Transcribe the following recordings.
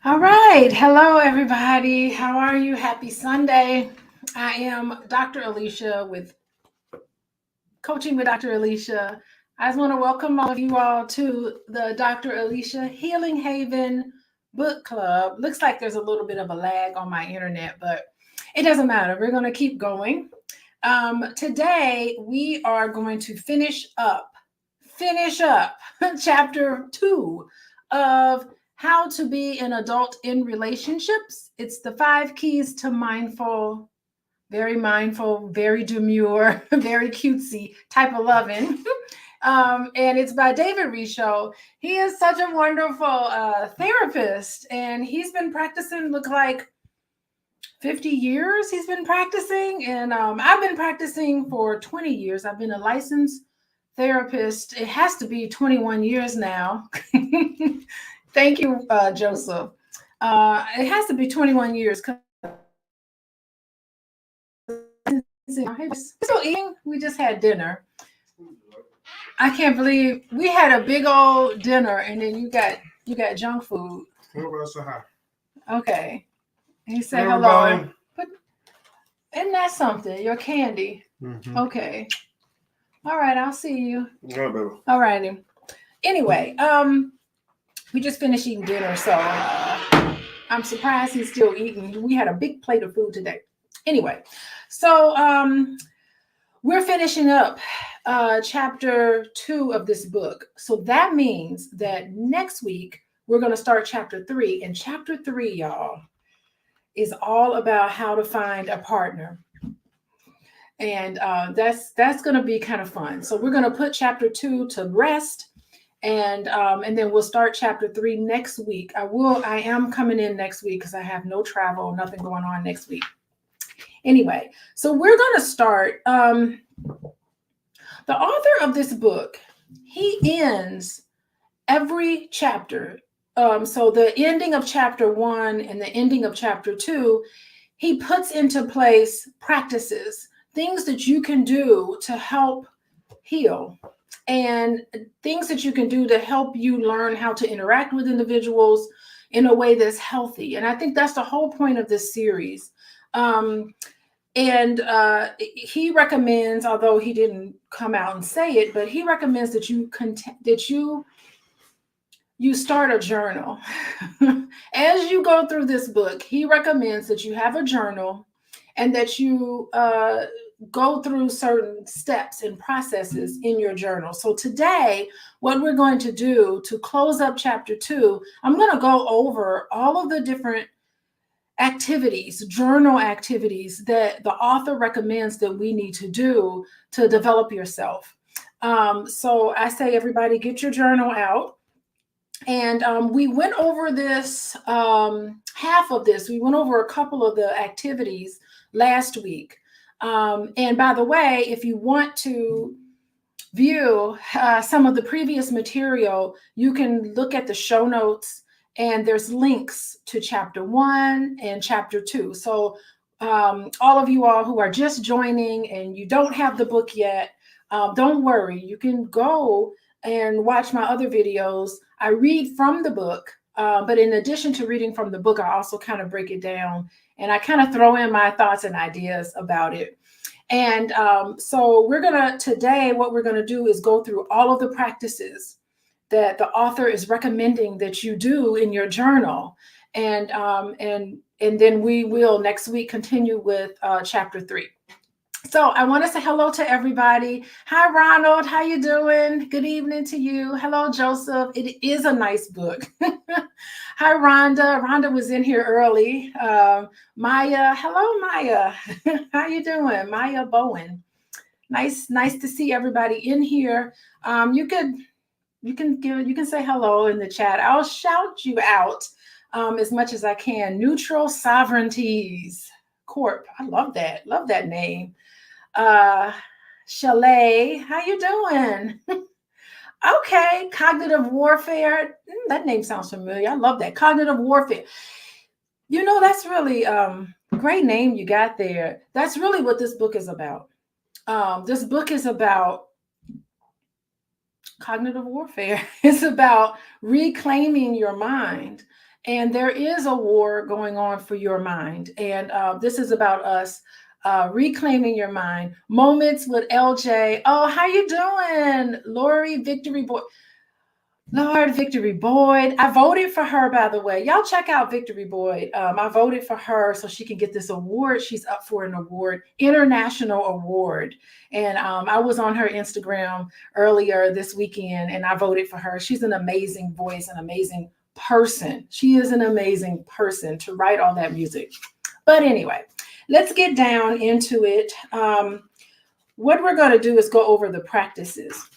All right. Hello, everybody. How are you? Happy Sunday. I am Dr. Alicia with Coaching with Dr. Alicia. I just want to welcome all of you all to the Dr. Alicia Healing Haven Book Club. Looks like there's a little bit of a lag on my internet, but it doesn't matter. We're going to keep going. Today, we are going to finish up chapter 2 of how to be an adult in relationships. It's the 5 keys to mindful, very demure, very cutesy type of loving. And it's by David Risho. He is such a wonderful therapist, and he's been practicing, look like 50 years he's been practicing. And I've been practicing for 20 years. I've been a licensed therapist. It has to be 21 years now. Thank you, Joseph. It has to be 21 years. Still eating. We just had dinner. I can't believe we had a big old dinner, and then you got junk food. Okay. He said hello. But isn't that something? Your candy. Mm-hmm. Okay. All right. I'll see you. Yeah, baby. All righty. Anyway, we just finished eating dinner, so I'm surprised he's still eating. We had a big plate of food today. Anyway, so we're finishing up chapter 2 of this book. So that means that next week we're going to start chapter 3. And chapter 3, y'all, is all about how to find a partner. And that's going to be kind of fun. So we're going to put chapter 2 to rest. And then we'll start chapter 3 next week. I am coming in next week because I have no travel, nothing going on next week. Anyway, so we're going to start. The author of this book, he ends every chapter. So the ending of chapter 1 and the ending of chapter 2, he puts into place practices, things that you can do to help heal, and things that you can do to help you learn how to interact with individuals in a way that's healthy. And I think that's the whole point of this series. He recommends, although he didn't come out and say it, but he recommends that you start a journal. As you go through this book, he recommends that you have a journal and that you go through certain steps and processes in your journal. So today, what we're going to do to close up chapter 2, I'm going to go over all of the different activities, journal activities that the author recommends that we need to do to develop yourself. So I say, everybody, get your journal out. And we went over this, half of this. We went over a couple of the activities last week. And by the way, if you want to view some of the previous material, you can look at the show notes, and there's links to chapter 1 and chapter 2. So all of you all who are just joining and you don't have the book yet, don't worry. You can go and watch my other videos. I read from the book, but in addition to reading from the book, I also kind of break it down, and I kind of throw in my thoughts and ideas about it. And so today, what we're going to do is go through all of the practices that the author is recommending that you do in your journal. And then we will next week continue with chapter 3. So I want to say hello to everybody. Hi, Ronald. How you doing? Good evening to you. Hello, Joseph. It is a nice book. Hi, Rhonda. Rhonda was in here early. Maya. Hello, Maya. How you doing? Maya Bowen. Nice to see everybody in here. You can say hello in the chat. I'll shout you out as much as I can. Neutral Sovereignties Corp. I love that. Love that name. Chalet, how you doing? Okay, cognitive warfare. That name sounds familiar. I love that. Cognitive warfare. You know, that's really great name you got there. That's really what this book is about. This book is about cognitive warfare. It's about reclaiming your mind And there is a war going on for your mind. And this is about us reclaiming your mind. Moments with LJ. Oh, how you doing? Lori Victory Boy. Lord, Victory Boyd. I voted for her, by the way. Y'all check out Victory Boyd. I voted for her so she can get this award. She's up for an award, international award. And I was on her Instagram earlier this weekend and I voted for her. She's an amazing voice, an amazing person. She is an amazing person to write all that music. But anyway, let's get down into it. What we're going to do is go over the practices.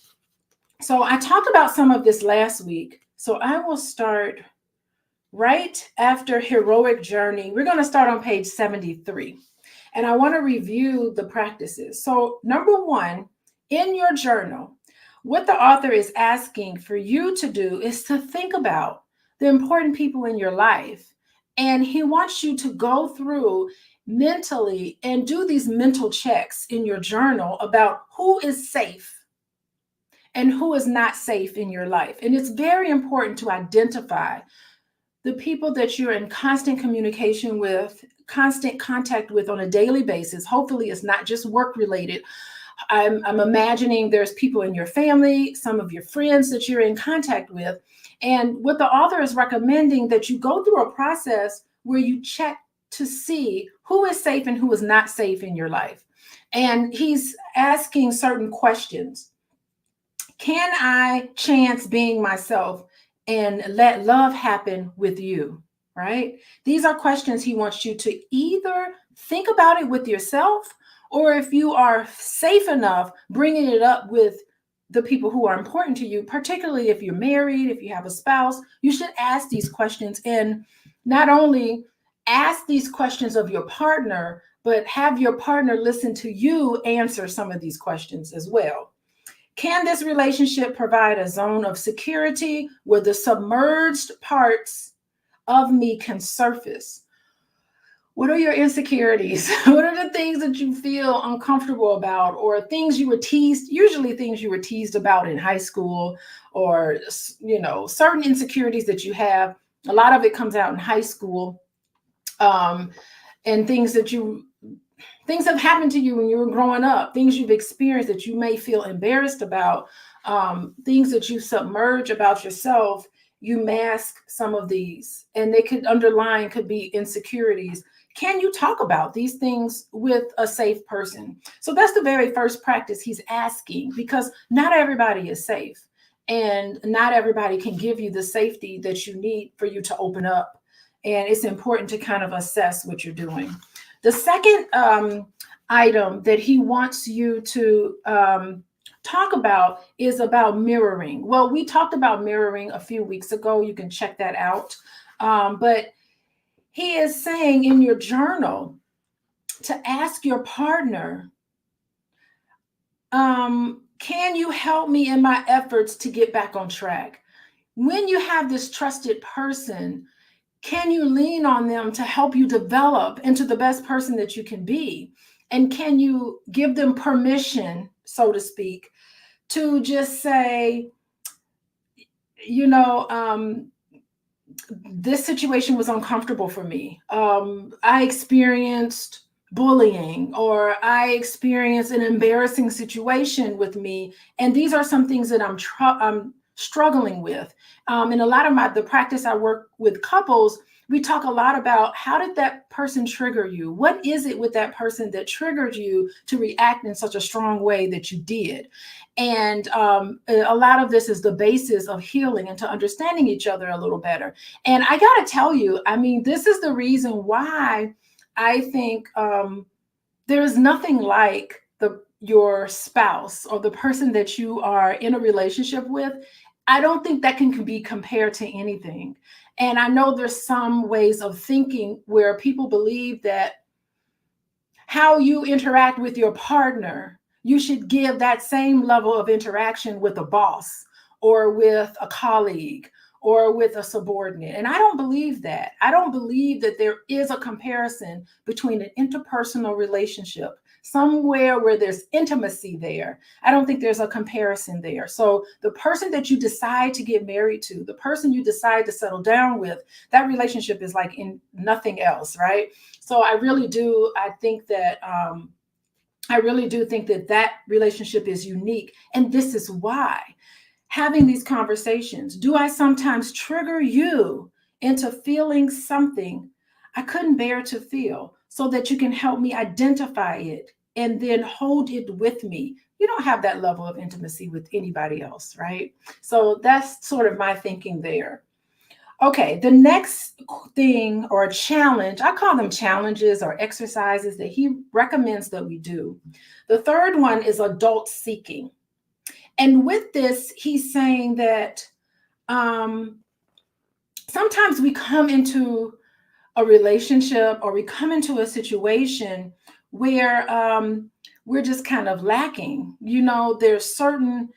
So I talked about some of this last week. So I will start right after Heroic Journey. We're going to start on page 73. And I want to review the practices. So number one, in your journal, what the author is asking for you to do is to think about the important people in your life. And he wants you to go through mentally and do these mental checks in your journal about who is safe and who is not safe in your life. And it's very important to identify the people that you're in constant communication with, constant contact with on a daily basis. Hopefully it's not just work related. I'm imagining there's people in your family, some of your friends that you're in contact with. And what the author is recommending that you go through a process where you check to see who is safe and who is not safe in your life. And he's asking certain questions. Can I chance being myself and let love happen with you? Right? These are questions he wants you to either think about it with yourself, or if you are safe enough, bringing it up with the people who are important to you, particularly if you're married, if you have a spouse, you should ask these questions. And not only ask these questions of your partner, but have your partner listen to you answer some of these questions as well. Can this relationship provide a zone of security where the submerged parts of me can surface? What are your insecurities? What are the things that you feel uncomfortable about, or things you were teased, usually things you were teased about in high school, or, certain insecurities that you have. A lot of it comes out in high school, and things have happened to you when you were growing up, things you've experienced that you may feel embarrassed about, things that you submerge about yourself. You mask some of these, and they could be insecurities. Can you talk about these things with a safe person? So that's the very first practice he's asking, because not everybody is safe, and not everybody can give you the safety that you need for you to open up. And it's important to kind of assess what you're doing. The second item that he wants you to talk about is about mirroring. Well, we talked about mirroring a few weeks ago. You can check that out. But he is saying in your journal to ask your partner, can you help me in my efforts to get back on track? When you have this trusted person, can you lean on them to help you develop into the best person that you can be? And can you give them permission, so to speak, to just say, this situation was uncomfortable for me. I experienced bullying, or I experienced an embarrassing situation with me. And these are some things that I'm struggling with. In a lot of the practice I work with couples, we talk a lot about how did that person trigger you? What is it with that person that triggered you to react in such a strong way that you did? And a lot of this is the basis of healing and to understanding each other a little better. And I got to tell you, this is the reason why I think there is nothing like your spouse or the person that you are in a relationship with. I don't think that can be compared to anything. And I know there's some ways of thinking where people believe that how you interact with your partner, you should give that same level of interaction with a boss or with a colleague or with a subordinate. And I don't believe that. I don't believe that there is a comparison between an interpersonal relationship, somewhere where there's intimacy there. I don't think there's a comparison there. So the person that you decide to get married to, the person you decide to settle down with, that relationship is like in nothing else, right? So I really do. I really do think that that relationship is unique. And this is why having these conversations, do I sometimes trigger you into feeling something I couldn't bear to feel so that you can help me identify it and then hold it with me? You don't have that level of intimacy with anybody else, right? So that's sort of my thinking there. Okay, the next thing or challenge, I call them challenges or exercises that he recommends that we do. The third one is adult seeking. And with this, he's saying that um, sometimes we come into a relationship or we come into a situation where we're just kind of lacking. You know, there's certain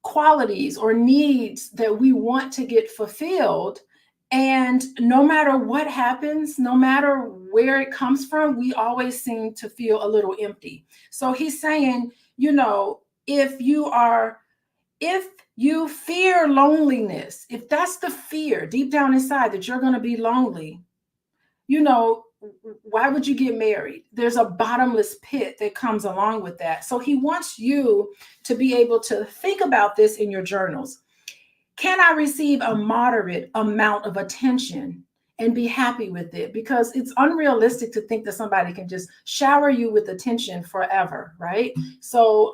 qualities or needs that we want to get fulfilled. And no matter what happens, no matter where it comes from, we always seem to feel a little empty. So he's saying, you know, if you are, if you fear loneliness, if that's the fear deep down inside that you're going to be lonely, you know, why would you get married? There's a bottomless pit that comes along with that. So he wants you to be able to think about this in your journals. Can I receive a moderate amount of attention and be happy with it? Because it's unrealistic to think that somebody can just shower you with attention forever, right? So,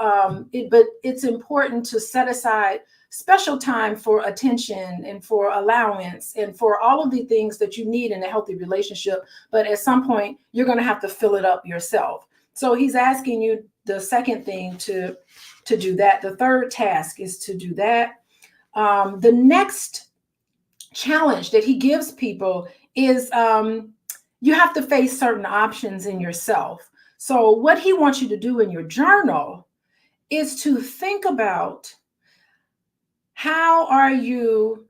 but it's important to set aside special time for attention and for allowance and for all of the things that you need in a healthy relationship. But at some point, you're going to have to fill it up yourself. So he's asking you the second thing to do that. The third task is to do that. The next challenge that he gives people is you have to face certain options in yourself. So what he wants you to do in your journal is to think about how are you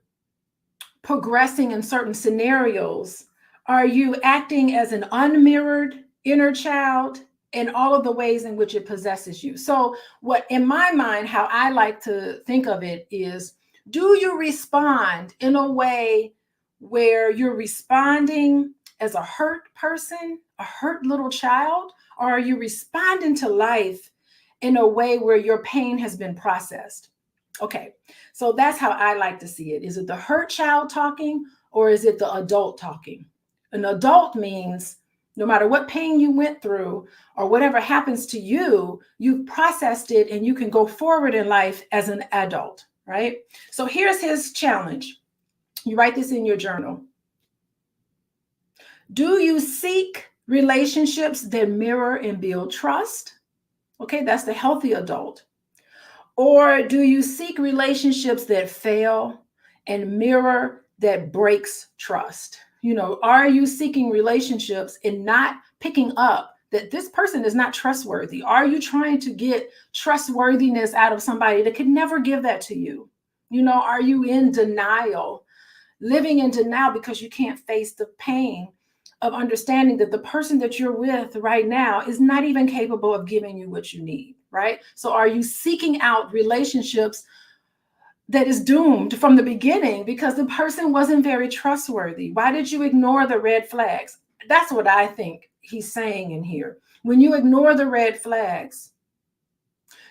progressing in certain scenarios? Are you acting as an unmirrored inner child in all of the ways in which it possesses you? So what, in my mind, how I like to think of it is, do you respond in a way where you're responding as a hurt person, a hurt little child, or are you responding to life in a way where your pain has been processed? Okay, so that's how I like to see it. Is it the hurt child talking or is it the adult talking? An adult means no matter what pain you went through or whatever happens to you, you've processed it and you can go forward in life as an adult, right? So here's his challenge. You write this in your journal. Do you seek relationships that mirror and build trust? Okay, that's the healthy adult. Or do you seek relationships that fail and mirror that breaks trust? You know, are you seeking relationships and not picking up that this person is not trustworthy? Are you trying to get trustworthiness out of somebody that could never give that to you? You know, are you in denial, living in denial because you can't face the pain of understanding that the person that you're with right now is not even capable of giving you what you need, right? So are you seeking out relationships that is doomed from the beginning because the person wasn't very trustworthy? Why did you ignore the red flags? That's what I think he's saying in here. When you ignore the red flags,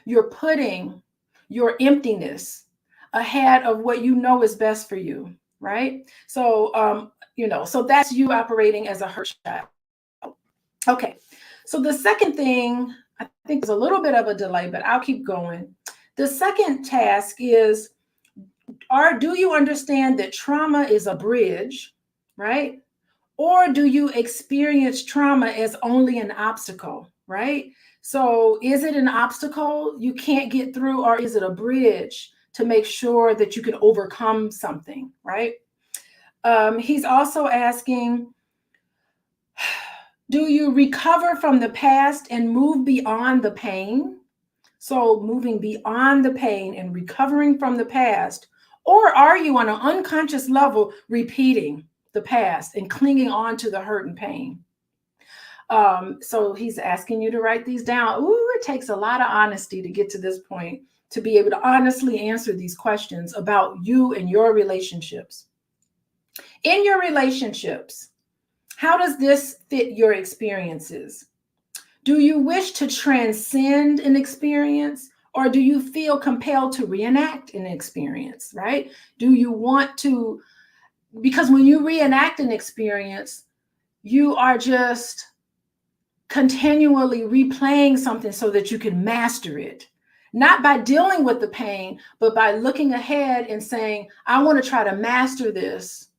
you're putting your emptiness ahead of what you know is best for you, right? So, you know, so that's you operating as a hurt child. Okay, so the second thing, I think there's a little bit of a delay, but I'll keep going. The second task is, do you understand that trauma is a bridge, right? Or do you experience trauma as only an obstacle, right? So is it an obstacle you can't get through, or is it a bridge to make sure that you can overcome something, right? He's also asking, do you recover from the past and move beyond the pain? So moving beyond the pain and recovering from the past, or are you on an unconscious level repeating the past and clinging on to the hurt and pain? So he's asking you to write these down. Ooh, it takes a lot of honesty to get to this point, to be able to honestly answer these questions about you and your relationships. In your relationships, how does this fit your experiences? Do you wish to transcend an experience, or do you feel compelled to reenact an experience, right? Do you want to, because when you reenact an experience, you are just continually replaying something so that you can master it. Not by dealing with the pain, but by looking ahead and saying, I want to try to master this.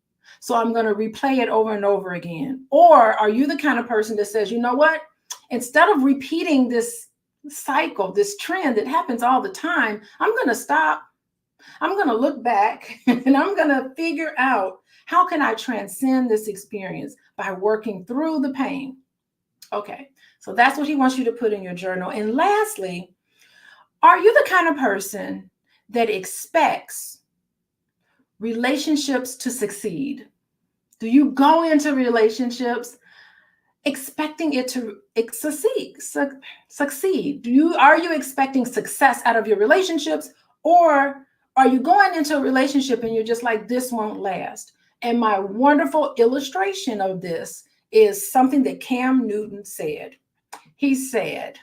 So I'm going to replay it over and over again. Or are you the kind of person that says, you know what? Instead of repeating this cycle, this trend that happens all the time, I'm going to stop. I'm going to look back and I'm going to figure out, how can I transcend this experience by working through the pain? Okay, so that's what he wants you to put in your journal. And lastly, are you the kind of person that expects relationships to succeed? Do you go into relationships expecting it to succeed? Are you expecting success out of your relationships, or are you going into a relationship and you're just like, this won't last? And my wonderful illustration of this is something that Cam Newton said. He said,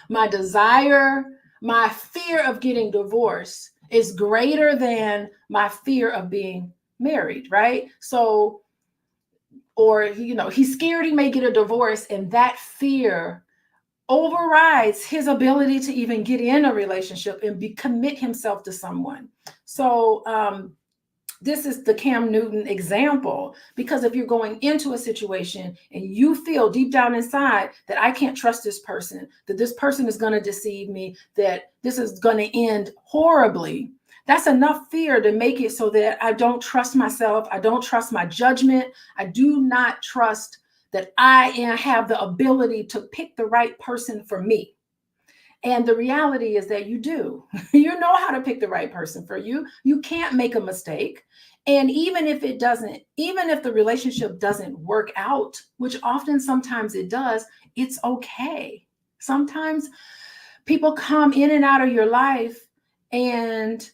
my desire, my fear of getting divorced is greater than my fear of being married, right? So, or, he's scared he may get a divorce, and that fear overrides his ability to even get in a relationship and commit himself to someone. So, this is the Cam Newton example, because if you're going into a situation and you feel deep down inside that I can't trust this person, that this person is going to deceive me, that this is going to end horribly, that's enough fear to make it so that I don't trust myself. I don't trust my judgment. I do not trust that I have the ability to pick the right person for me. And the reality is that you do. You know how to pick the right person for you. You can't make a mistake. And even if the relationship doesn't work out, which often sometimes it does, it's okay. Sometimes people come in and out of your life, and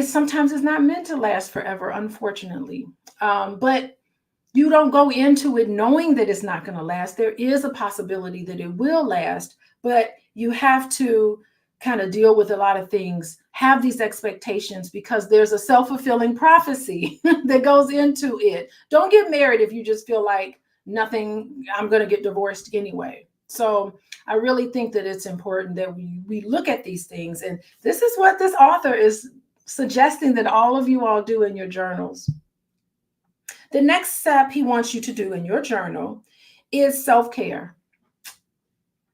sometimes it's not meant to last forever, unfortunately. But you don't go into it knowing that it's not going to last. There is a possibility that it will last, but you have to kind of deal with a lot of things, have these expectations, because there's a self-fulfilling prophecy that goes into it. Don't get married if you just feel like nothing, I'm going to get divorced anyway. So I really think that it's important that we look at these things. And this is what this author is suggesting that all of you all do in your journals. The next step he wants you to do in your journal is self-care.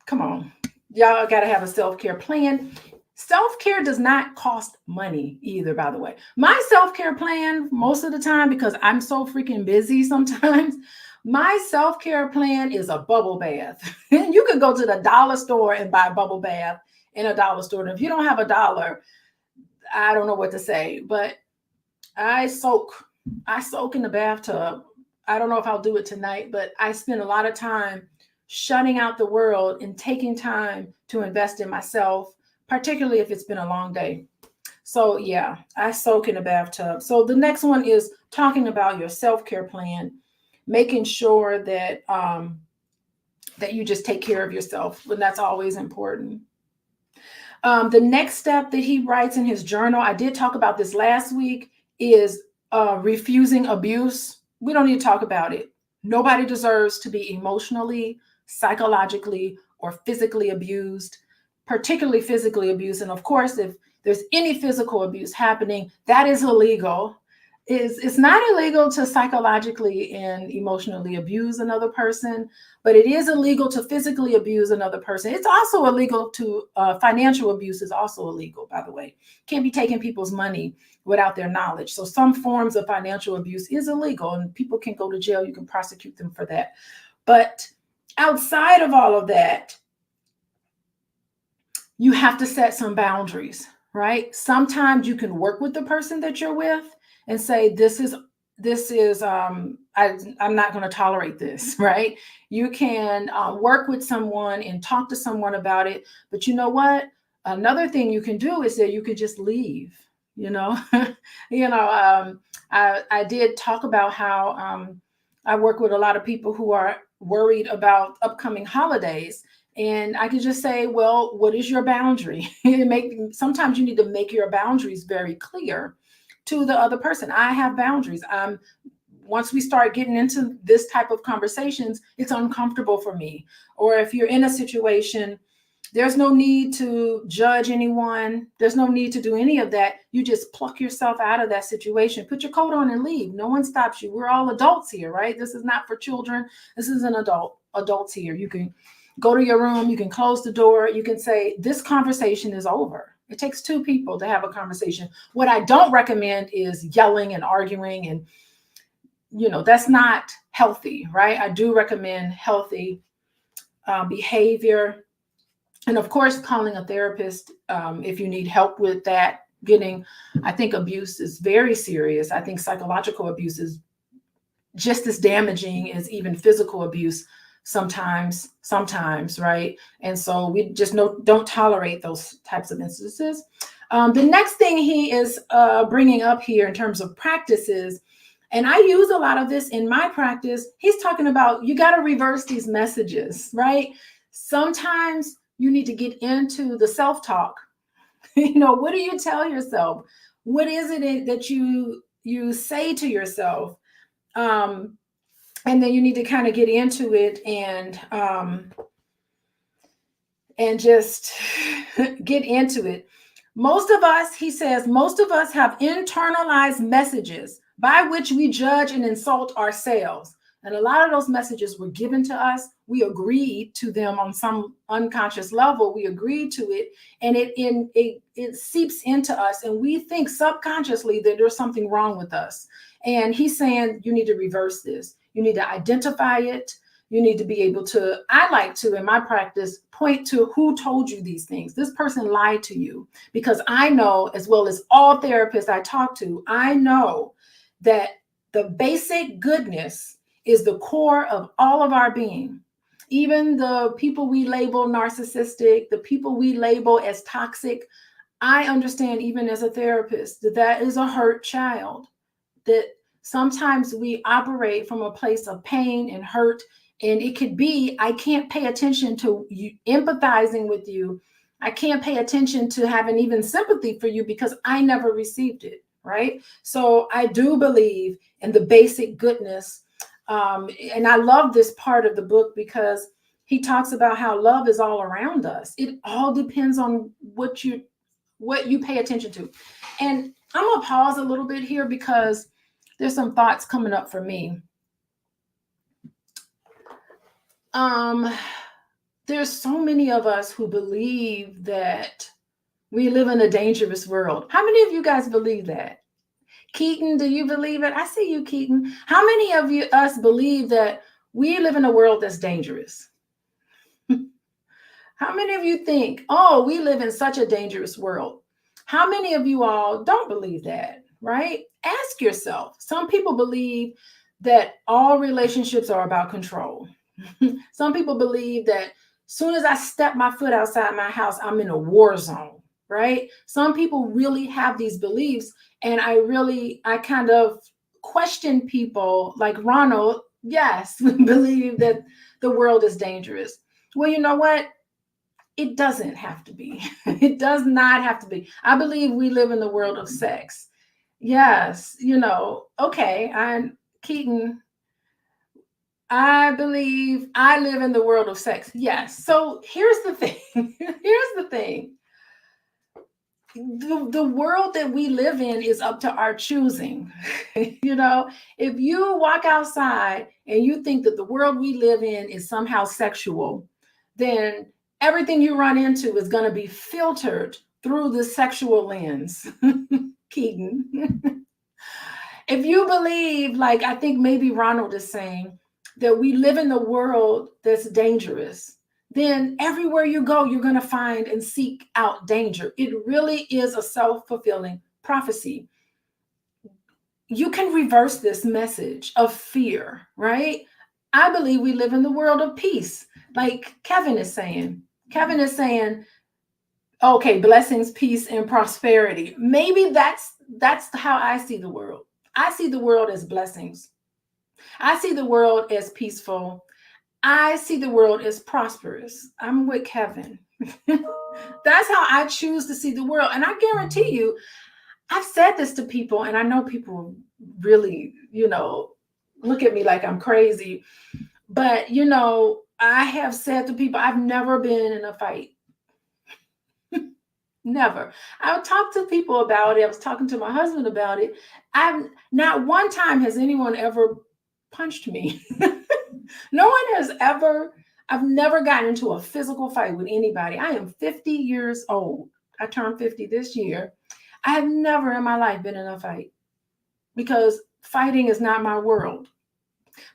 Come on, y'all got to have a self-care plan. Self-care does not cost money either, by the way. My self-care plan, most of the time, because I'm so freaking busy sometimes, my self-care plan is a bubble bath. And you could go to the dollar store and buy a bubble bath in a dollar store. And if you don't have a dollar, I don't know what to say, but I soak in the bathtub. I don't know if I'll do it tonight, but I spend a lot of time shutting out the world and taking time to invest in myself, particularly if it's been a long day. So yeah, I soak in the bathtub. So the next one is talking about your self-care plan, making sure that that you just take care of yourself, and that's always important. The next step that he writes in his journal, I did talk about this last week, is refusing abuse. We don't need to talk about it. Nobody deserves to be emotionally, psychologically, or physically abused, particularly physically abused. And of course, if there's any physical abuse happening, that is illegal. It's not illegal to psychologically and emotionally abuse another person, but it is illegal to physically abuse another person. It's also illegal to financial abuse is also illegal, by the way. Can't be taking people's money without their knowledge. So some forms of financial abuse is illegal, and people can go to jail. You can prosecute them for that. But outside of all of that, you have to set some boundaries, right? Sometimes you can work with the person that you're with and say, this is this is I'm not going to tolerate this, right? You can work with someone and talk to someone about it, but you know what? Another thing you can do is that you could just leave. You know, you know. I did talk about how I work with a lot of people who are worried about upcoming holidays, and I could just say, well, what is your boundary? Sometimes you need to make your boundaries very clear to the other person. I have boundaries. Once we start getting into this type of conversations, it's uncomfortable for me. Or if you're in a situation, there's no need to judge anyone. There's no need to do any of that. You just pluck yourself out of that situation, put your coat on and leave. No one stops you. We're all adults here, right? This is not for children. This is an adults here. You can go to your room, you can close the door, you can say, this conversation is over. It takes two people to have a conversation. What I don't recommend is yelling and arguing, and that's not healthy, right? I do recommend healthy behavior, and of course calling a therapist if you need help with that. I think abuse is very serious. I think psychological abuse is just as damaging as even physical abuse sometimes, right? And so we just don't tolerate those types of instances. The next thing he is bringing up here in terms of practices, and I use a lot of this in my practice, he's talking about you got to reverse these messages, right? Sometimes you need to get into the self-talk. What do you tell yourself? What is it that you say to yourself? And then you need to kind of get into it and just get into it. He says, most of us have internalized messages by which we judge and insult ourselves. And a lot of those messages were given to us. We agreed to them on some unconscious level. We agreed to it, and it seeps into us, and we think subconsciously that there's something wrong with us. And he's saying you need to reverse this. You need to identify it. You need to be able to, I like to, in my practice, point to who told you these things. This person lied to you, because I know, as well as all therapists I talk to, I know that the basic goodness is the core of all of our being. Even the people we label narcissistic, the people we label as toxic, I understand, even as a therapist, that is a hurt child, that sometimes we operate from a place of pain and hurt. And it could be, I can't pay attention to you empathizing with you. I can't pay attention to having even sympathy for you because I never received it, right? So I do believe in the basic goodness. And I love this part of the book because he talks about how love is all around us. It all depends on what you pay attention to. And I'm going to pause a little bit here because there's some thoughts coming up for me. There's so many of us who believe that we live in a dangerous world. How many of you guys believe that? Keaton, do you believe it? I see you, Keaton. How many of us believe that we live in a world that's dangerous? How many of you think, oh, we live in such a dangerous world? How many of you all don't believe that, right? Ask yourself. Some people believe that all relationships are about control. Some people believe that as soon as I step my foot outside my house, I'm in a war zone, right? Some people really have these beliefs, and I kind of question people like Ronald. Yes, we believe that the world is dangerous. Well, you know what? It doesn't have to be. It does not have to be. I believe we live in the world of sex. Yes, okay, Keaton, I believe I live in the world of sex. Yes. So here's the thing. Here's the thing. The world that we live in is up to our choosing. If you walk outside and you think that the world we live in is somehow sexual, then everything you run into is going to be filtered through the sexual lens. Keaton. If you believe, like I think maybe Ronald is saying, that we live in the world that's dangerous, then everywhere you go, you're going to find and seek out danger. It really is a self-fulfilling prophecy. you can reverse this message of fear, right? I believe we live in the world of peace. Like Kevin is saying. Kevin is saying, okay, blessings, peace, and prosperity. Maybe that's how I see the world. I see the world as blessings. I see the world as peaceful. I see the world as prosperous. I'm with Kevin. That's how I choose to see the world. And I guarantee you, I've said this to people, and I know people really, look at me like I'm crazy. But, I have said to people, I've never been in a fight. Never. I've talked to people about it. I was talking to my husband about it. I've not one time has anyone ever punched me. No one has ever, I've never gotten into a physical fight with anybody. I am 50 years old. I turned 50 this year. I have never in my life been in a fight because fighting is not my world.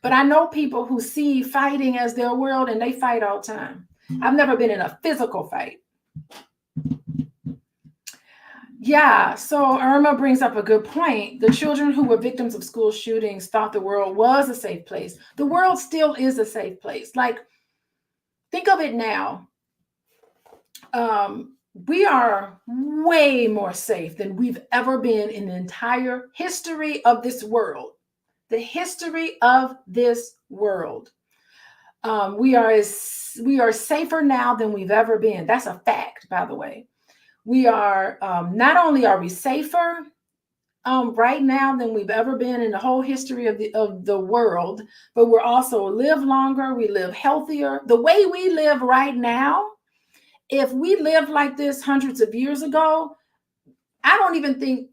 But I know people who see fighting as their world and they fight all the time. I've never been in a physical fight. Yeah, so Irma brings up a good point. The children who were victims of school shootings thought the world was a safe place. The world still is a safe place. Like, think of it now. We are way more safe than we've ever been in the entire history of this world. The history of this world. We are safer now than we've ever been. That's a fact, by the way. We are not only are we safer right now than we've ever been in the whole history of the world, but we're also live longer. We live healthier. The way we live right now, if we lived like this hundreds of years ago, I don't even think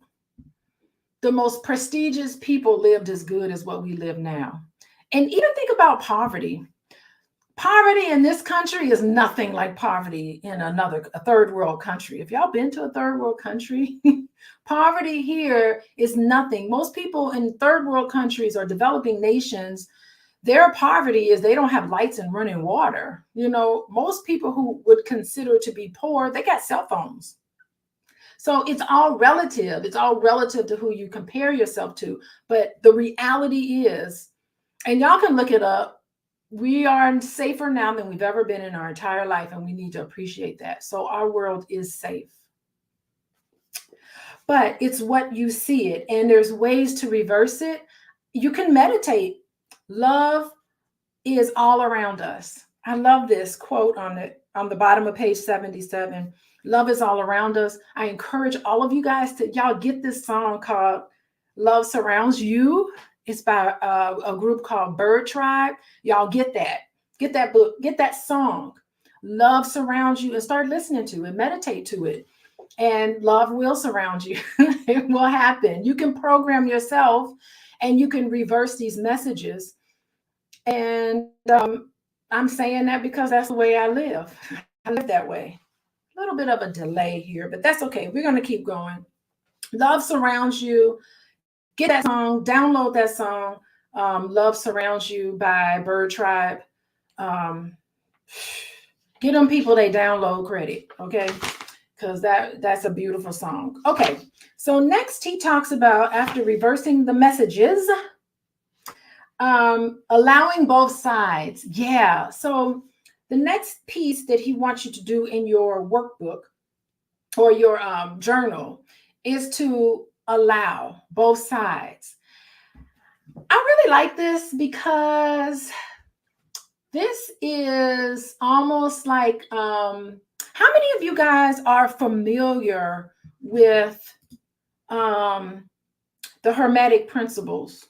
the most prestigious people lived as good as what we live now. And even think about poverty. Poverty in this country is nothing like poverty in a third world country. If y'all been to a third world country, poverty here is nothing. Most people in third world countries or developing nations, their poverty is they don't have lights and running water. Most people who would consider to be poor, they got cell phones. So it's all relative. It's all relative to who you compare yourself to. But the reality is, and y'all can look it up, we are safer now than we've ever been in our entire life, and we need to appreciate that. So our world is safe. But it's what you see it, and there's ways to reverse it. You can meditate. Love is all around us. I love this quote on the bottom of page 77. Love is all around us. I encourage all of you guys to y'all get this song called Love Surrounds You. It's by a group called Bird Tribe. Y'all get that book, get that song. Love surrounds you, and start listening to it, meditate to it. And love will surround you. It will happen. You can program yourself and you can reverse these messages. And I'm saying that because that's the way I live. I live that way. A little bit of a delay here, but that's okay. We're going to keep going. Love surrounds you. Get that song, download that song, Love Surrounds You by Bird Tribe. Get them people they download credit, okay? Because that's a beautiful song. Okay, so next he talks about, after reversing the messages, allowing both sides. Yeah, so the next piece that he wants you to do in your workbook or your journal is to allow both sides. I really like this because this is almost like, how many of you guys are familiar with the Hermetic principles?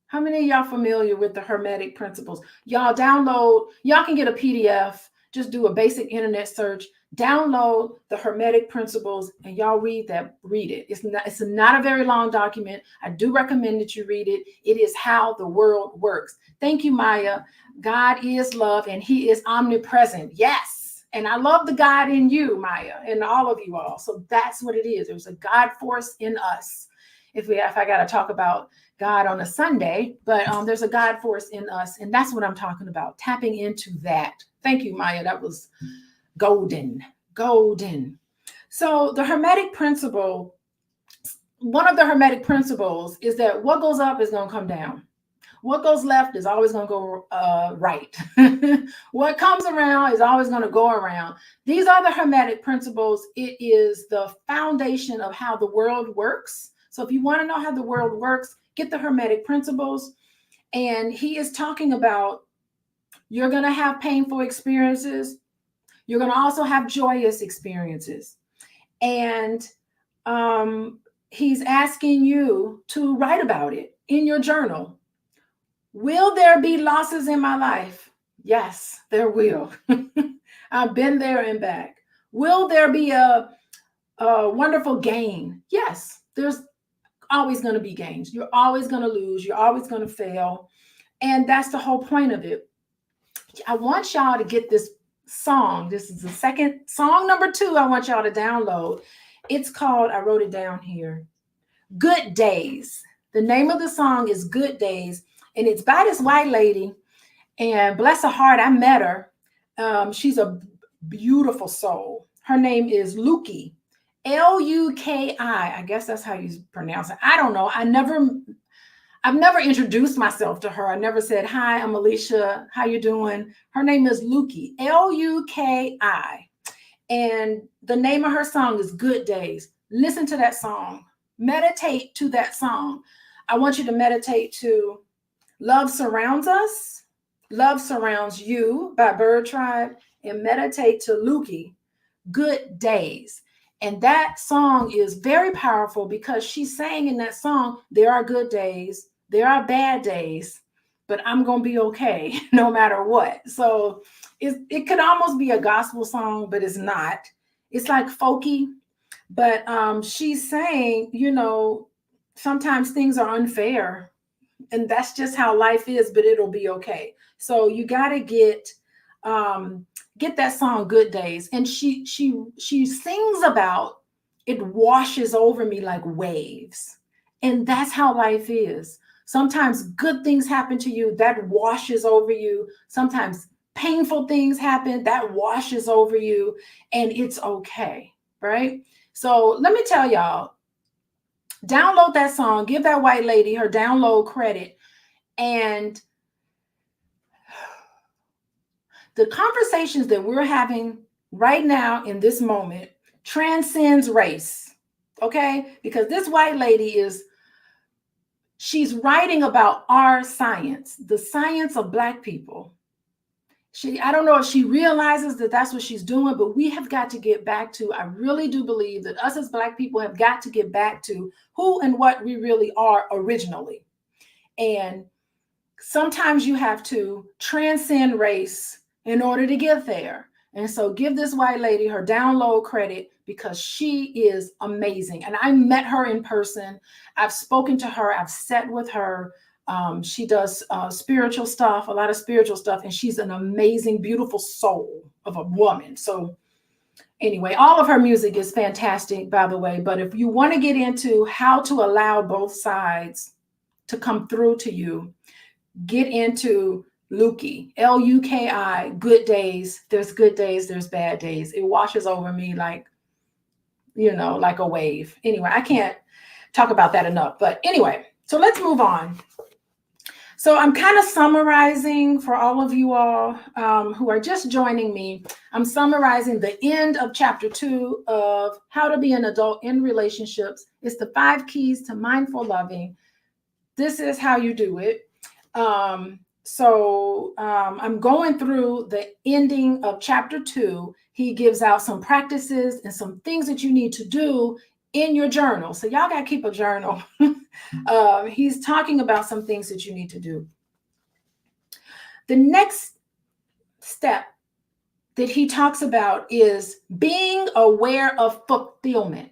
How many of y'all familiar with the Hermetic principles? Y'all can get a PDF, just do a basic internet search, download the Hermetic principles, and y'all read it. It's not a very long document. I do recommend that you read it. It is how the world works. Thank you, Maya. God is love and he is omnipresent. Yes. And I love the God in you, Maya, and all of you all. So that's what it is. There's a God force in us. If I got to talk about God on a Sunday, but there's a God force in us. And that's what I'm talking about. Tapping into that. Thank you, Maya. That was golden. So the Hermetic principle, one of the Hermetic principles is that what goes up is going to come down. What goes left is always going to go right. What comes around is always going to go around. These are the Hermetic principles. It is the foundation of how the world works. So if you want to know how the world works, get the Hermetic principles. And he is talking about you're going to have painful experiences. You're going to also have joyous experiences. And he's asking you to write about it in your journal. Will there be losses in my life? Yes, there will. I've been there and back. Will there be a wonderful gain? Yes, there's always going to be gains. You're always going to lose. You're always going to fail. And that's the whole point of it. I want y'all to get this song. This is the second song, number 2. I want y'all to download. It's called, I wrote it down here, Good Days. The name of the song is Good Days. And it's by this white lady. And bless her heart, I met her. She's a beautiful soul. Her name is Luki. Luki. I guess that's how you pronounce it. I don't know. I've never introduced myself to her. I never said, hi, I'm Alicia. How you doing? Her name is Luki. Luki. And the name of her song is Good Days. Listen to that song. Meditate to that song. I want you to meditate to Love Surrounds Us, Love Surrounds You by Bird Tribe, and meditate to Luki, Good Days. And that song is very powerful because she's saying in that song, there are good days, there are bad days, but I'm going to be okay no matter what. So it could almost be a gospel song, but it's not. It's like folky, but she's saying, sometimes things are unfair. And that's just how life is, but it'll be okay. So you got to get that song Good Days. And she sings about it washes over me like waves. And that's how life is. Sometimes good things happen to you, that washes over you. Sometimes painful things happen, that washes over you, and it's okay, right? So let me tell y'all, download that song, give that white lady her download credit. And the conversations that we're having right now in this moment transcends race, okay? Because this white lady she's writing about our science, the science of Black people. I don't know if she realizes that that's what she's doing, but we have got to get back to, I really do believe that us as Black people have got to get back to who and what we really are originally. And sometimes you have to transcend race in order to get there. And so give this white lady her download credit because she is amazing. And I met her in person. I've spoken to her. I've sat with her. She does spiritual stuff, a lot of spiritual stuff. And she's an amazing, beautiful soul of a woman. So anyway, all of her music is fantastic, by the way. But if you want to get into how to allow both sides to come through to you, get into Luki, Luki, Good Days. There's good days, there's bad days. It washes over me like a wave. Anyway, I can't talk about that enough. But anyway, so let's move on. So I'm kind of summarizing for all of you all who are just joining me. I'm summarizing the end of chapter 2 of How to Be an Adult in Relationships. It's the 5 keys to mindful loving. This is how you do it. So I'm going through the ending of chapter 2. He gives out some practices and some things that you need to do in your journal. So y'all got to keep a journal. He's talking about some things that you need to do. The next step that he talks about is being aware of fulfillment.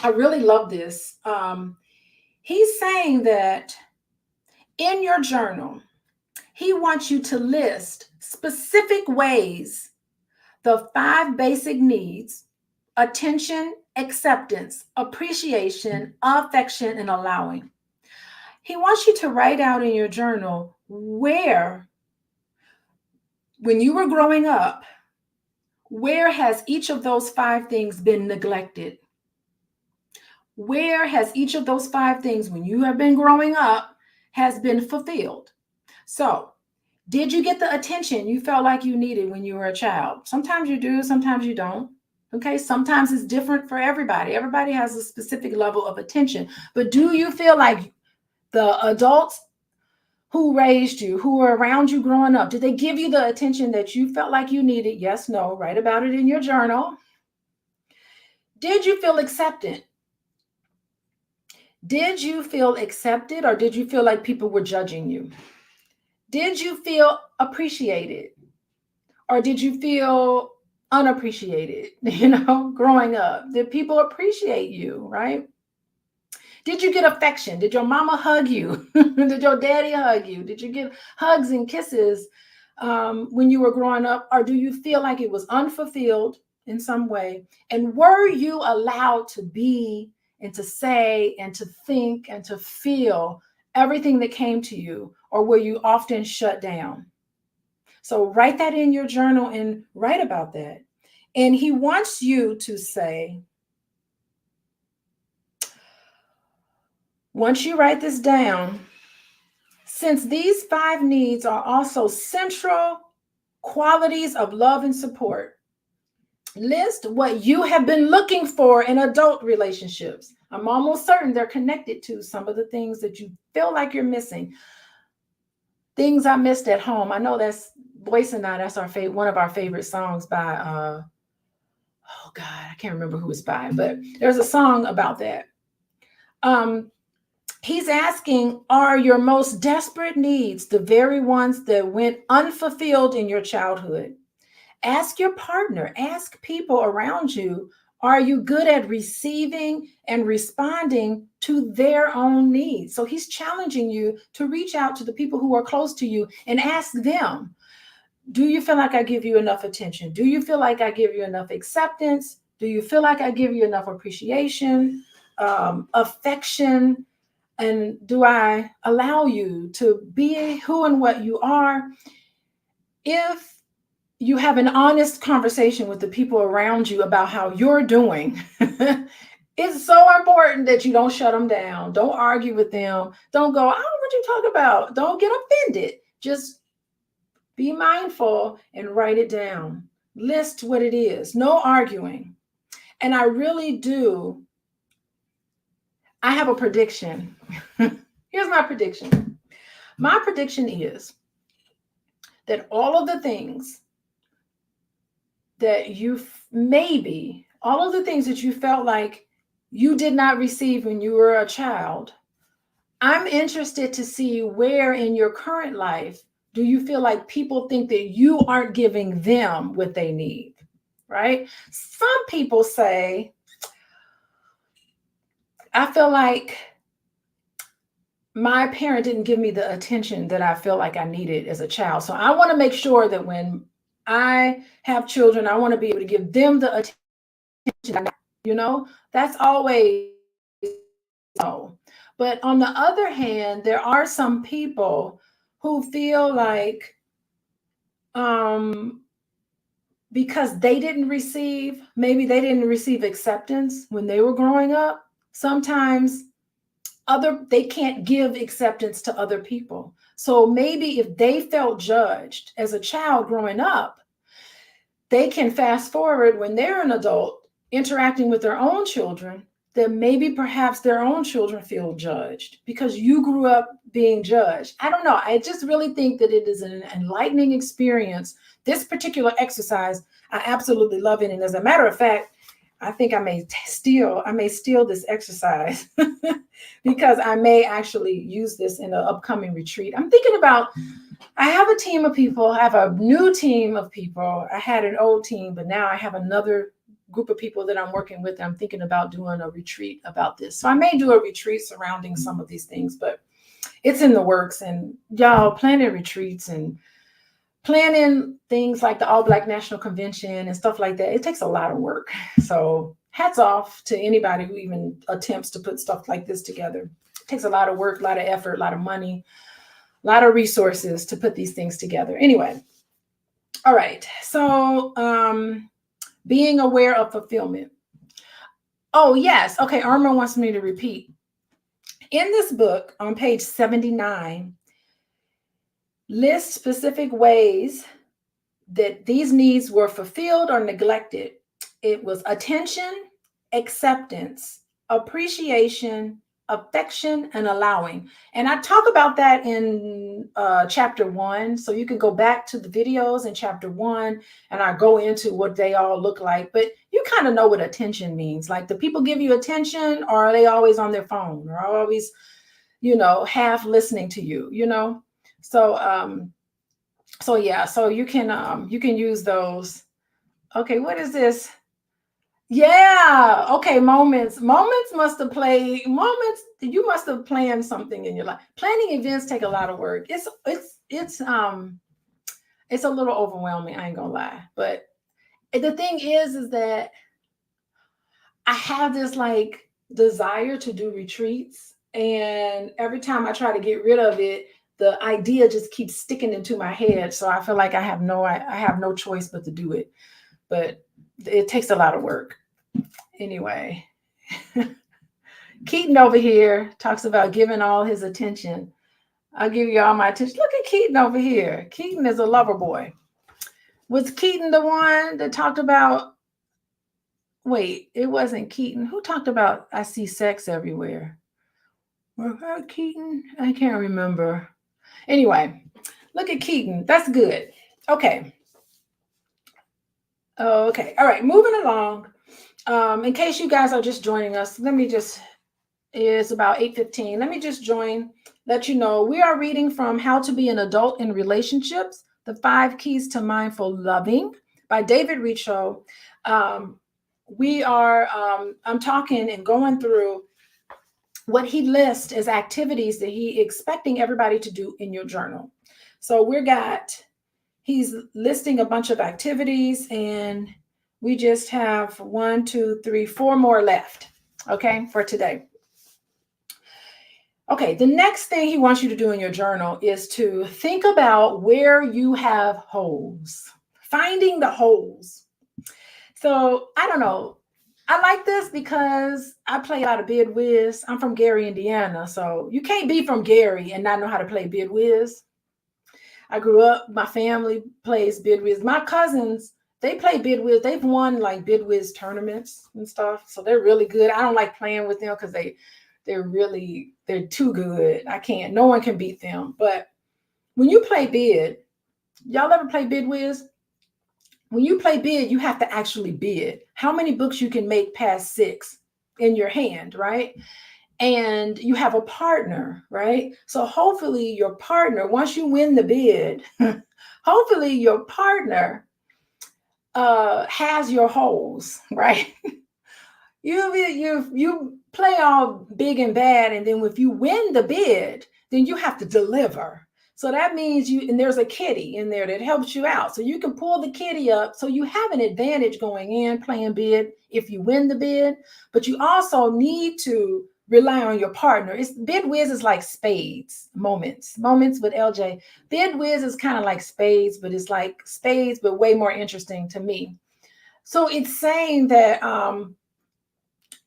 I really love this. He's saying that in your journal, he wants you to list specific ways the 5 basic needs: attention, acceptance, appreciation, affection, and allowing. He wants you to write out in your journal where, when you were growing up, where has each of those 5 things been neglected? Where has each of those 5 things, when you have been growing up, has been fulfilled? So, did you get the attention you felt like you needed when you were a child? Sometimes you do, sometimes you don't. Okay, sometimes it's different for everybody. Everybody has a specific level of attention. But do you feel like the adults who raised you, who were around you growing up, did they give you the attention that you felt like you needed? Yes, no, write about it in your journal. Did you feel accepted? Did you feel accepted, or did you feel like people were judging you? Did you feel appreciated, or did you feel unappreciated? Growing up, did people appreciate you, right? Did you get affection? Did your mama hug you? Did your daddy hug you? Did you get hugs and kisses when you were growing up? Or do you feel like it was unfulfilled in some way? And were you allowed to be and to say and to think and to feel everything that came to you? Or were you often shut down? So write that in your journal and write about that. And he wants you to say, once you write this down, since these 5 needs are also central qualities of love and support, list what you have been looking for in adult relationships. I'm almost certain they're connected to some of the things that you feel like you're missing. Things I missed at home. I know that's Boyce and I, that's one of our favorite songs by, oh God, I can't remember who it's by, but there's a song about that. He's asking, are your most desperate needs the very ones that went unfulfilled in your childhood? Ask your partner, ask people around you, are you good at receiving and responding to their own needs? So he's challenging you to reach out to the people who are close to you and ask them, do you feel like I give you enough attention? Do you feel like I give you enough acceptance? Do you feel like I give you enough appreciation, affection? And do I allow you to be who and what you are? If you have an honest conversation with the people around you about how you're doing, it's so important that you don't shut them down. Don't argue with them. Don't go, I don't know what you talk about. Don't get offended. Just be mindful and write it down. List what it is. No arguing. And I really do. I have a prediction. Here's my prediction. My prediction is that all of the things that all of the things that you felt like you did not receive when you were a child, I'm interested to see where in your current life do you feel like people think that you aren't giving them what they need, right? Some people say, I feel like my parent didn't give me the attention that I feel like I needed as a child. So I want to make sure that when I have children, I want to be able to give them the attention. That's always no. But on the other hand, there are some people who feel like because maybe they didn't receive acceptance when they were growing up. Sometimes they can't give acceptance to other people. So maybe if they felt judged as a child growing up, they can fast forward when they're an adult interacting with their own children, that maybe perhaps their own children feel judged because you grew up being judged. I don't know. I just really think that it is an enlightening experience. This particular exercise, I absolutely love it. And as a matter of fact, I think I may steal this exercise because I may actually use this in an upcoming retreat. I'm thinking about, I have a team of people. I have a new team of people. I had an old team, but now I have another group of people that I'm working with. I'm thinking about doing a retreat about this. So I may do a retreat surrounding some of these things, but it's in the works. And y'all, planning retreats and planning things like the All Black National Convention and stuff like that, it takes a lot of work. So hats off to anybody who even attempts to put stuff like this together. It takes a lot of work, a lot of effort, a lot of money, a lot of resources to put these things together. Anyway, all right. So being aware of fulfillment. Oh, yes. Okay. Irma wants me to repeat. In this book on page 79, list specific ways that these needs were fulfilled or neglected. It was attention, acceptance, appreciation, affection, and allowing. And I talk about that in chapter 1. So you can go back to the videos in chapter 1 and I go into what they all look like. But you kind of know what attention means. Like, the people give you attention, or are they always on their phone, or always, half listening to you? So yeah, so you can use those. Okay, what is this? Yeah, okay, moments must have played moments. You must have planned something in your life. Planning events take a lot of work. It's a little overwhelming, I ain't gonna lie. But the thing is that I have this like desire to do retreats, and every time I try to get rid of it, the idea just keeps sticking into my head. So I feel like I have no choice but to do it. But it takes a lot of work. Anyway, Keaton over here talks about giving all his attention. I'll give you all my attention. Look at Keaton over here. Keaton is a lover boy. Was Keaton the one that talked about? Wait, it wasn't Keaton. Who talked about I see sex everywhere? Was that Keaton? I can't remember. Anyway, look at Keaton. That's good. Okay. Okay. All right. Moving along. In case you guys are just joining us, it's about 8:15. Let me just let you know we are reading from How to Be an Adult in Relationships, The 5 Keys to Mindful Loving by David Richo. I'm talking and going through what he lists as activities that he expecting everybody to do in your journal. So he's listing a bunch of activities, and we just have 1, 2, 3, 4 more left, okay, for today. Okay, the next thing he wants you to do in your journal is to think about where you have holes, finding the holes. So I don't know. I like this because I play a lot of bid whiz. I'm from Gary, Indiana. So you can't be from Gary and not know how to play bid whiz. I grew up, my family plays bid whiz. My cousins, they play bid whiz. They've won like bid whiz tournaments and stuff. So they're really good. I don't like playing with them because they're too good. No one can beat them. But when you play bid, y'all ever play bid whiz? When you play bid, you have to actually bid how many books you can make past 6 in your hand, right? And you have a partner, right? So hopefully your partner, once you win the bid, hopefully your partner has your holes, right? You play all big and bad, and then if you win the bid, then you have to deliver. So that means and there's a kitty in there that helps you out. So you can pull the kitty up. So you have an advantage going in playing bid if you win the bid, but you also need to rely on your partner. Bid whiz is like spades, moments with LJ. Bid whiz is kind of like spades, but it's like spades, but way more interesting to me. So it's saying that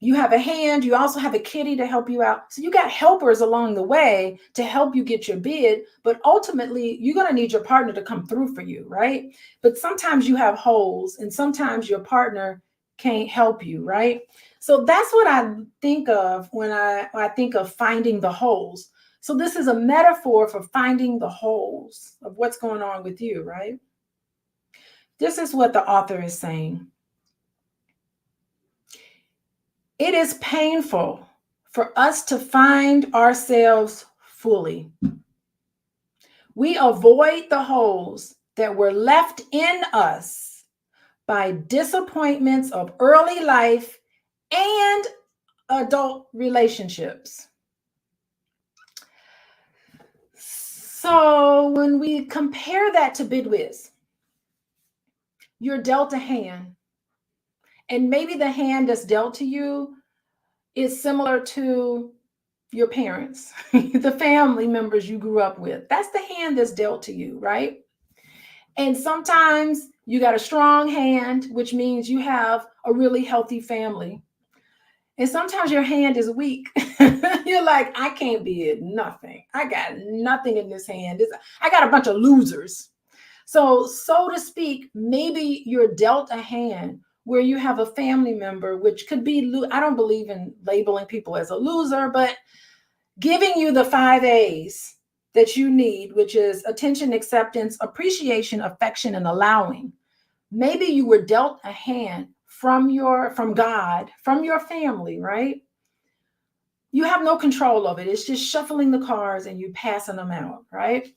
you have a hand, you also have a kitty to help you out. So you got helpers along the way to help you get your bid, but ultimately you're going to need your partner to come through for you, right? But sometimes you have holes and sometimes your partner can't help you, right? So that's what I think of when I think of finding the holes. So this is a metaphor for finding the holes of what's going on with you, right? This is what the author is saying. It is painful for us to find ourselves fully. We avoid the holes that were left in us by disappointments of early life and adult relationships. So when we compare that to bidwiz, you're dealt a hand, and maybe the hand that's dealt to you is similar to your parents, the family members you grew up with. That's the hand that's dealt to you, right? And sometimes you got a strong hand, which means you have a really healthy family. And sometimes your hand is weak. You're like, I can't be at nothing. I got nothing in this hand. I got a bunch of losers. So to speak, maybe you're dealt a hand where you have a family member, which could be, I don't believe in labeling people as a loser, but giving you the 5 A's that you need, which is attention, acceptance, appreciation, affection, and allowing. Maybe you were dealt a hand from God, from your family, right? You have no control of it. It's just shuffling the cards and you passing them out, right?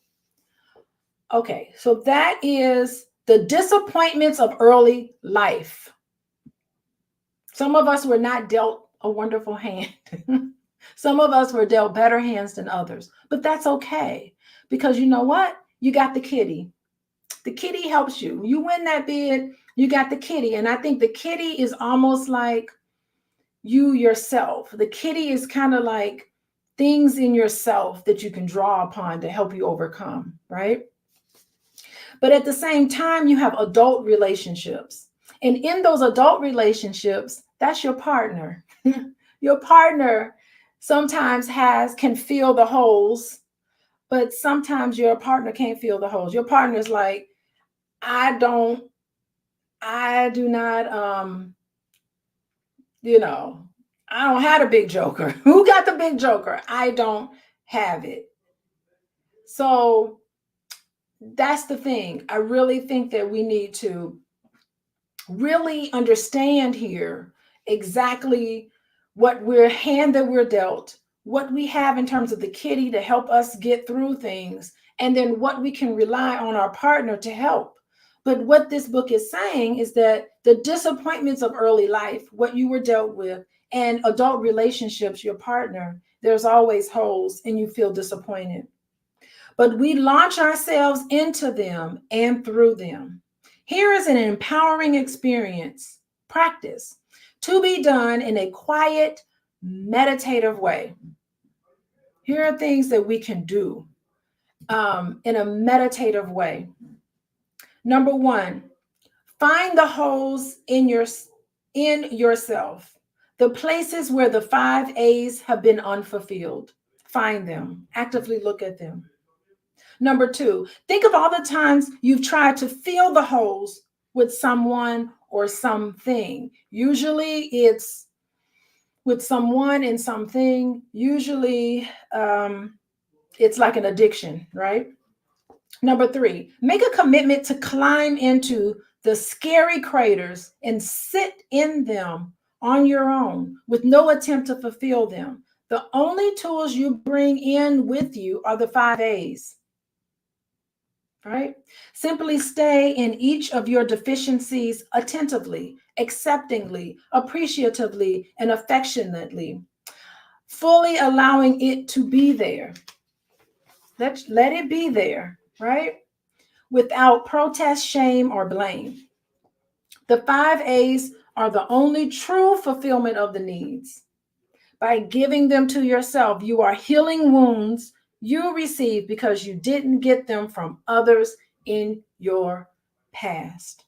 Okay, so that is the disappointments of early life. Some of us were not dealt a wonderful hand. Some of us were dealt better hands than others, but that's okay because you know what? You got the kitty. The kitty helps you. You win that bid, you got the kitty. And I think the kitty is almost like you yourself. The kitty is kind of like things in yourself that you can draw upon to help you overcome, right? But at the same time, you have adult relationships. And in those adult relationships, that's your partner. Your partner sometimes can fill the holes, but sometimes your partner can't fill the holes. Your partner is like, I do not, I don't have a big joker. Who got the big joker? I don't have it. So that's the thing. I really think that we need to really understand here exactly what we're dealt, what we have in terms of the kitty to help us get through things, and then what we can rely on our partner to help. But what this book is saying is that the disappointments of early life, what you were dealt with, and adult relationships, your partner, there's always holes and you feel disappointed. But we launch ourselves into them and through them. Here is an empowering experience, practice, to be done in a quiet, meditative way. Here are things that we can do in a meditative way. Number one, find the holes in yourself, the places where the 5 A's have been unfulfilled. Find them, actively look at them. Number two, think of all the times you've tried to fill the holes with someone or something. Usually it's with someone and something. Usually it's like an addiction, right? Number three, make a commitment to climb into the scary craters and sit in them on your own with no attempt to fulfill them. The only tools you bring in with you are the 5 A's, right? Simply stay in each of your deficiencies attentively, acceptingly, appreciatively, and affectionately, fully allowing it to be there. Let it be there, right? Without protest, shame, or blame. The 5 A's are the only true fulfillment of the needs. By giving them to yourself, you are healing wounds you received because you didn't get them from others in your past.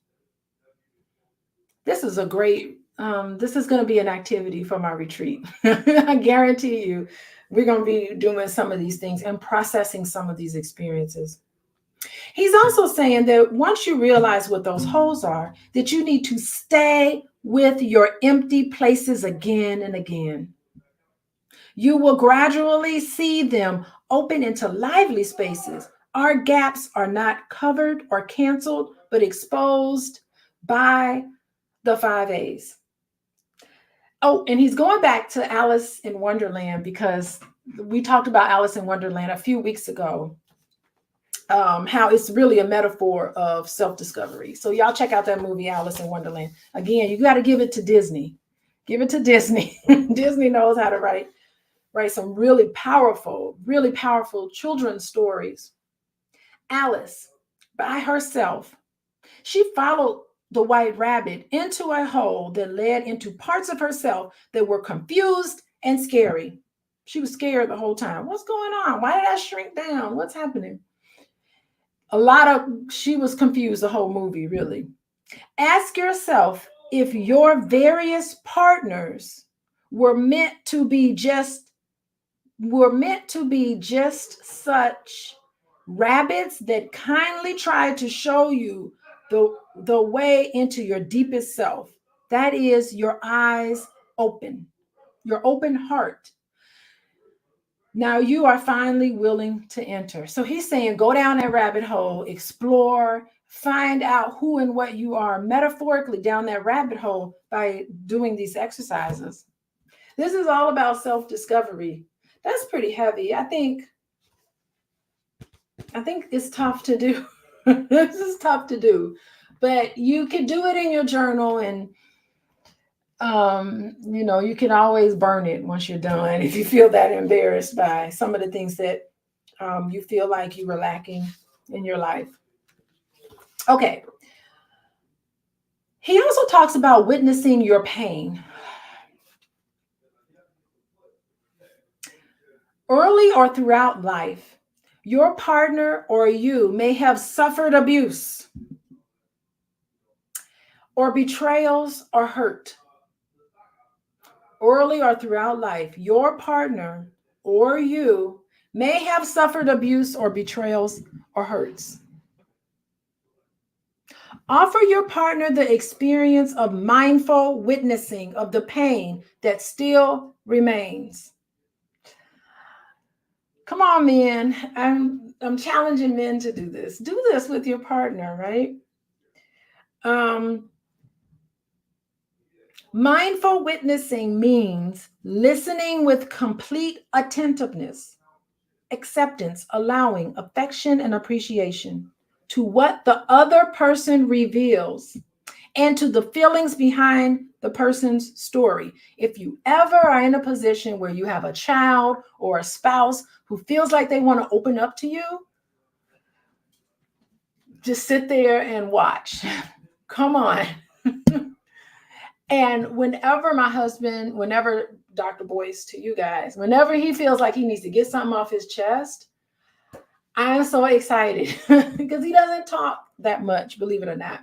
This is a great, this is going to be an activity for my retreat. I guarantee you, we're going to be doing some of these things and processing some of these experiences. He's also saying that once you realize what those holes are, that you need to stay with your empty places again and again. You will gradually see them open into lively spaces. Our gaps are not covered or canceled, but exposed by the 5 A's. Oh, and he's going back to Alice in Wonderland because we talked about Alice in Wonderland a few weeks ago. How it's really a metaphor of self-discovery. So y'all check out that movie, Alice in Wonderland. Again, you got to give it to Disney. Give it to Disney. Disney knows how to write some really powerful children's stories. Alice, by herself, she followed the white rabbit into a hole that led into parts of herself that were confused and scary. She was scared the whole time. What's going on? Why did I shrink down? What's happening? She was confused the whole movie, really. Ask yourself if your various partners were meant to be just such rabbits that kindly try to show you the way into your deepest self. That is your eyes open, your open heart. Now you are finally willing to enter. So he's saying, go down that rabbit hole, explore, find out who and what you are metaphorically down that rabbit hole by doing these exercises. This is all about self-discovery. That's pretty heavy. I think it's tough to do. This is tough to do, but you can do it in your journal, and you can always burn it once you're done if you feel that embarrassed by some of the things that you feel like you were lacking in your life. Okay. He also talks about witnessing your pain. Early or throughout life, your partner or you may have suffered abuse or betrayals or hurt. Early or throughout life, your partner or you may have suffered abuse or betrayals or hurts. Offer your partner the experience of mindful witnessing of the pain that still remains. Come on, men. I'm challenging men to do this. Do this with your partner, right? Mindful witnessing means listening with complete attentiveness, acceptance, allowing, affection, and appreciation to what the other person reveals and to the feelings behind the person's story. If you ever are in a position where you have a child or a spouse who feels like they want to open up to you, just sit there and watch. Come on. And whenever Dr. Boyce, to you guys, whenever he feels like he needs to get something off his chest, I'm so excited because he doesn't talk that much, believe it or not.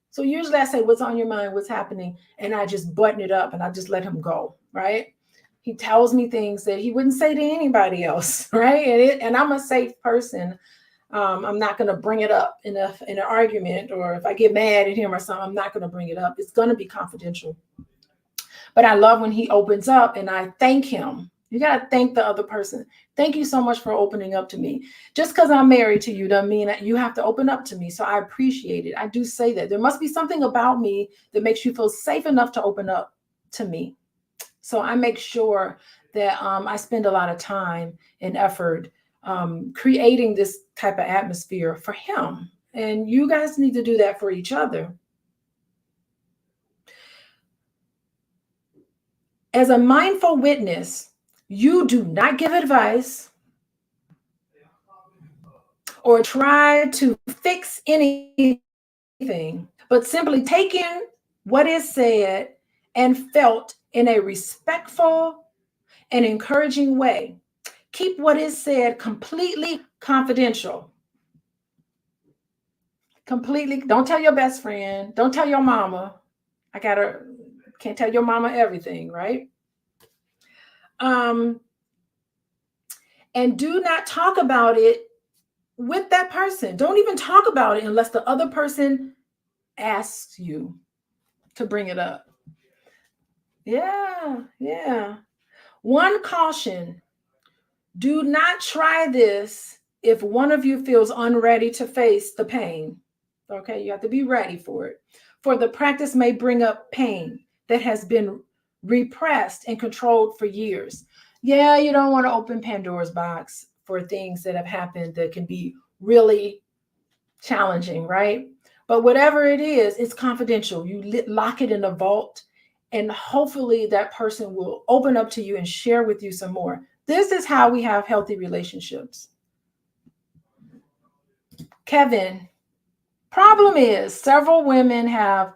So usually I say, what's on your mind? What's happening? And I just button it up and I just let him go, right? He tells me things that he wouldn't say to anybody else, right? And I'm a safe person. I'm not going to bring it up in an argument, or if I get mad at him or something, I'm not going to bring it up. It's going to be confidential. But I love when he opens up and I thank him. You got to thank the other person. Thank you so much for opening up to me. Just because I'm married to you doesn't mean that you have to open up to me. So I appreciate it. I do say that. There must be something about me that makes you feel safe enough to open up to me. So I make sure that I spend a lot of time and effort creating this type of atmosphere for him. And you guys need to do that for each other. As a mindful witness, you do not give advice or try to fix anything, but simply take in what is said and felt in a respectful and encouraging way. Keep what is said completely confidential. Completely. Don't tell your best friend. Don't tell your mama. Can't tell your mama everything, right? And do not talk about it with that person. Don't even talk about it unless the other person asks you to bring it up. Yeah. One caution: do not try this if one of you feels unready to face the pain. Okay, you have to be ready for it. For the practice may bring up pain that has been repressed and controlled for years. Yeah, you don't want to open Pandora's box for things that have happened that can be really challenging, right? But whatever it is, it's confidential. You lock it in a vault, and hopefully that person will open up to you and share with you some more. This is how we have healthy relationships. Kevin, problem is several women have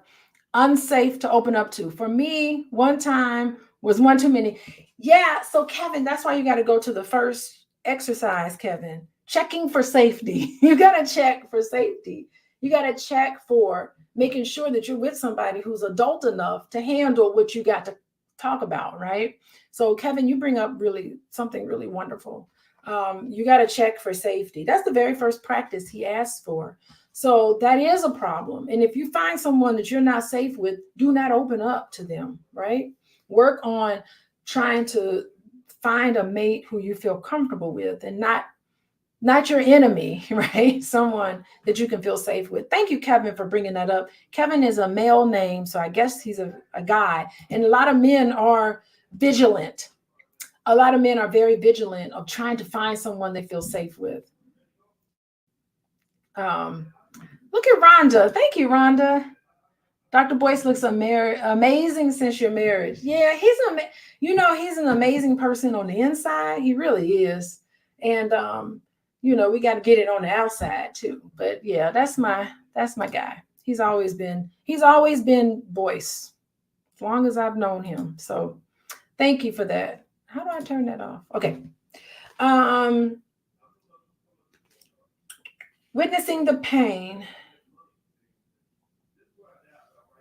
unsafe to open up to. For me, one time was one too many. Yeah, so Kevin, that's why you got to go to the first exercise, Kevin. Checking for safety. You got to check for safety. You got to check for making sure that you're with somebody who's adult enough to handle what you got talk about, right? So, Kevin, you bring up really something really wonderful. You got to check for safety. That's the very first practice he asked for. So that is a problem. And if you find someone that you're not safe with, do not open up to them, right? Work on trying to find a mate who you feel comfortable with, and not your enemy, right? Someone that you can feel safe with. Thank you, Kevin, for bringing that up. Kevin is a male name, so I guess he's a guy. And a lot of men are vigilant. A lot of men are very vigilant of trying to find someone they feel safe with. Um, Look at Rhonda. Thank you, Rhonda. Dr. Boyce looks amazing since your marriage. Yeah, he's an amazing person on the inside. He really is. And we got to get it on the outside too. But yeah, that's my guy. He's always been Boyce as long as I've known him. So thank you for that. How do I turn that off? Okay. Um Witnessing the pain.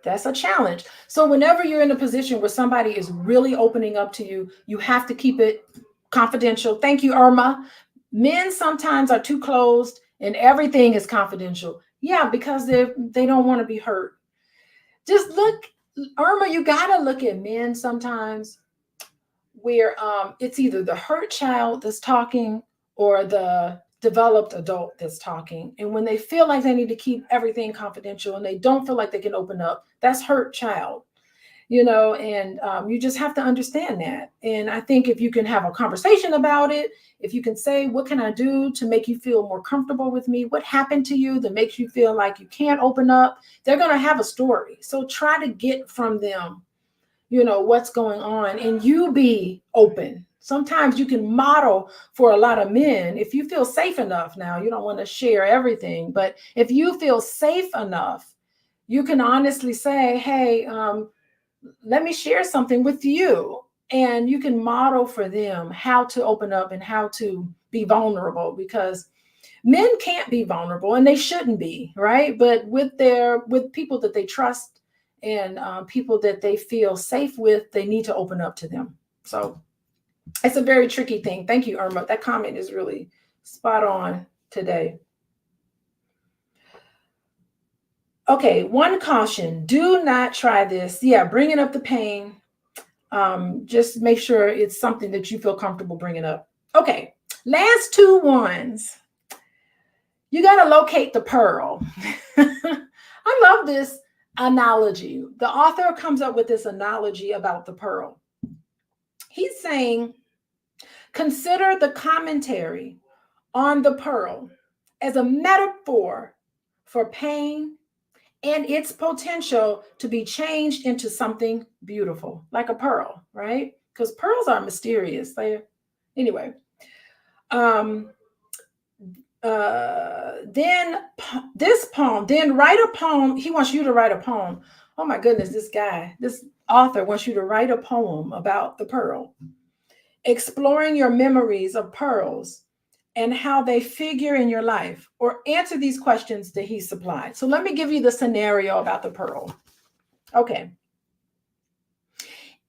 That's a challenge. So whenever you're in a position where somebody is really opening up to you, you have to keep it confidential. Thank you, Irma. Men sometimes are too closed and everything is confidential. Yeah, because they don't want to be hurt. Just look, Irma, you gotta look at men sometimes where it's either the hurt child that's talking or the developed adult that's talking. And when they feel like they need to keep everything confidential and they don't feel like they can open up, that's hurt child, and you just have to understand that. And I think if you can have a conversation about it, if you can say, what can I do to make you feel more comfortable with me? What happened to you that makes you feel like you can't open up? They're going to have a story. So try to get from them what's going on, and you be open. Sometimes you can model for a lot of men if you feel safe enough. Now, you don't want to share everything, but if you feel safe enough, you can honestly say, hey, let me share something with you. And you can model for them how to open up and how to be vulnerable, because men can't be vulnerable and they shouldn't be, right? But with people that they trust and people that they feel safe with, they need to open up to them. So it's a very tricky thing. Thank you, Irma. That comment is really spot on today. Okay, one caution: do not try this. Yeah, bringing up the pain. Just make sure it's something that you feel comfortable bringing up. Okay, last two ones. You got to locate the pearl. I love this analogy. The author comes up with this analogy about the pearl. He's saying, consider the commentary on the pearl as a metaphor for pain and its potential to be changed into something beautiful, like a pearl, right? Because pearls are mysterious. Anyway. Then this poem, then write a poem. He wants you to write a poem. Oh my goodness, this author wants you to write a poem about the pearl, exploring your memories of pearls and how they figure in your life, or answer these questions that he supplied. So let me give you the scenario about the pearl. Okay.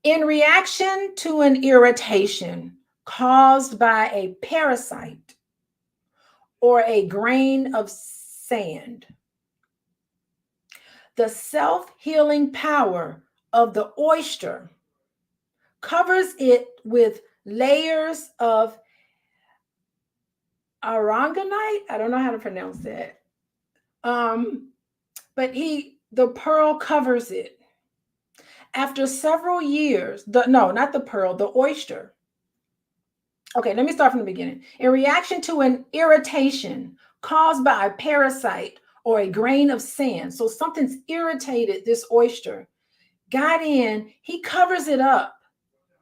In reaction to an irritation caused by a parasite or a grain of sand, the self-healing power of the oyster covers it with layers of aragonite. I don't know how to pronounce that. But the pearl covers it. After several years, not the pearl, the oyster. Okay, let me start from the beginning. In reaction to an irritation caused by a parasite or a grain of sand, so something's irritated this oyster, got in, he covers it up.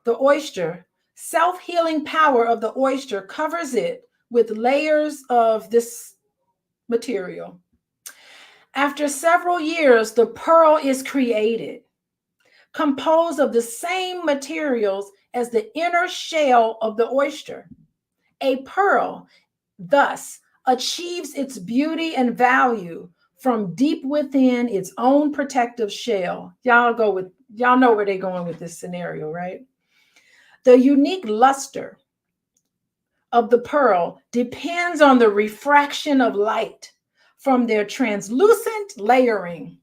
The oyster, self-healing power of the oyster covers it with layers of this material. After several years, the pearl is created, composed of the same materials as the inner shell of the oyster. A pearl thus achieves its beauty and value from deep within its own protective shell. Y'all know where they're going with this scenario, right? The unique luster of the pearl depends on the refraction of light from their translucent layering.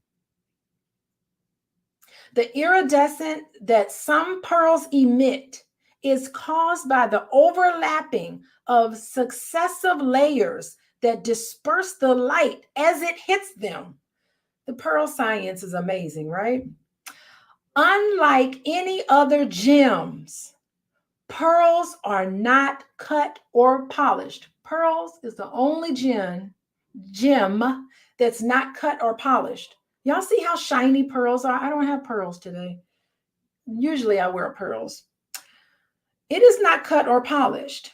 The iridescence that some pearls emit is caused by the overlapping of successive layers that disperse the light as it hits them. The pearl science is amazing, right? Unlike any other gems, pearls are not cut or polished. Pearls is the only gem that's not cut or polished. Y'all see how shiny pearls are? I don't have pearls today. Usually I wear pearls. It is not cut or polished,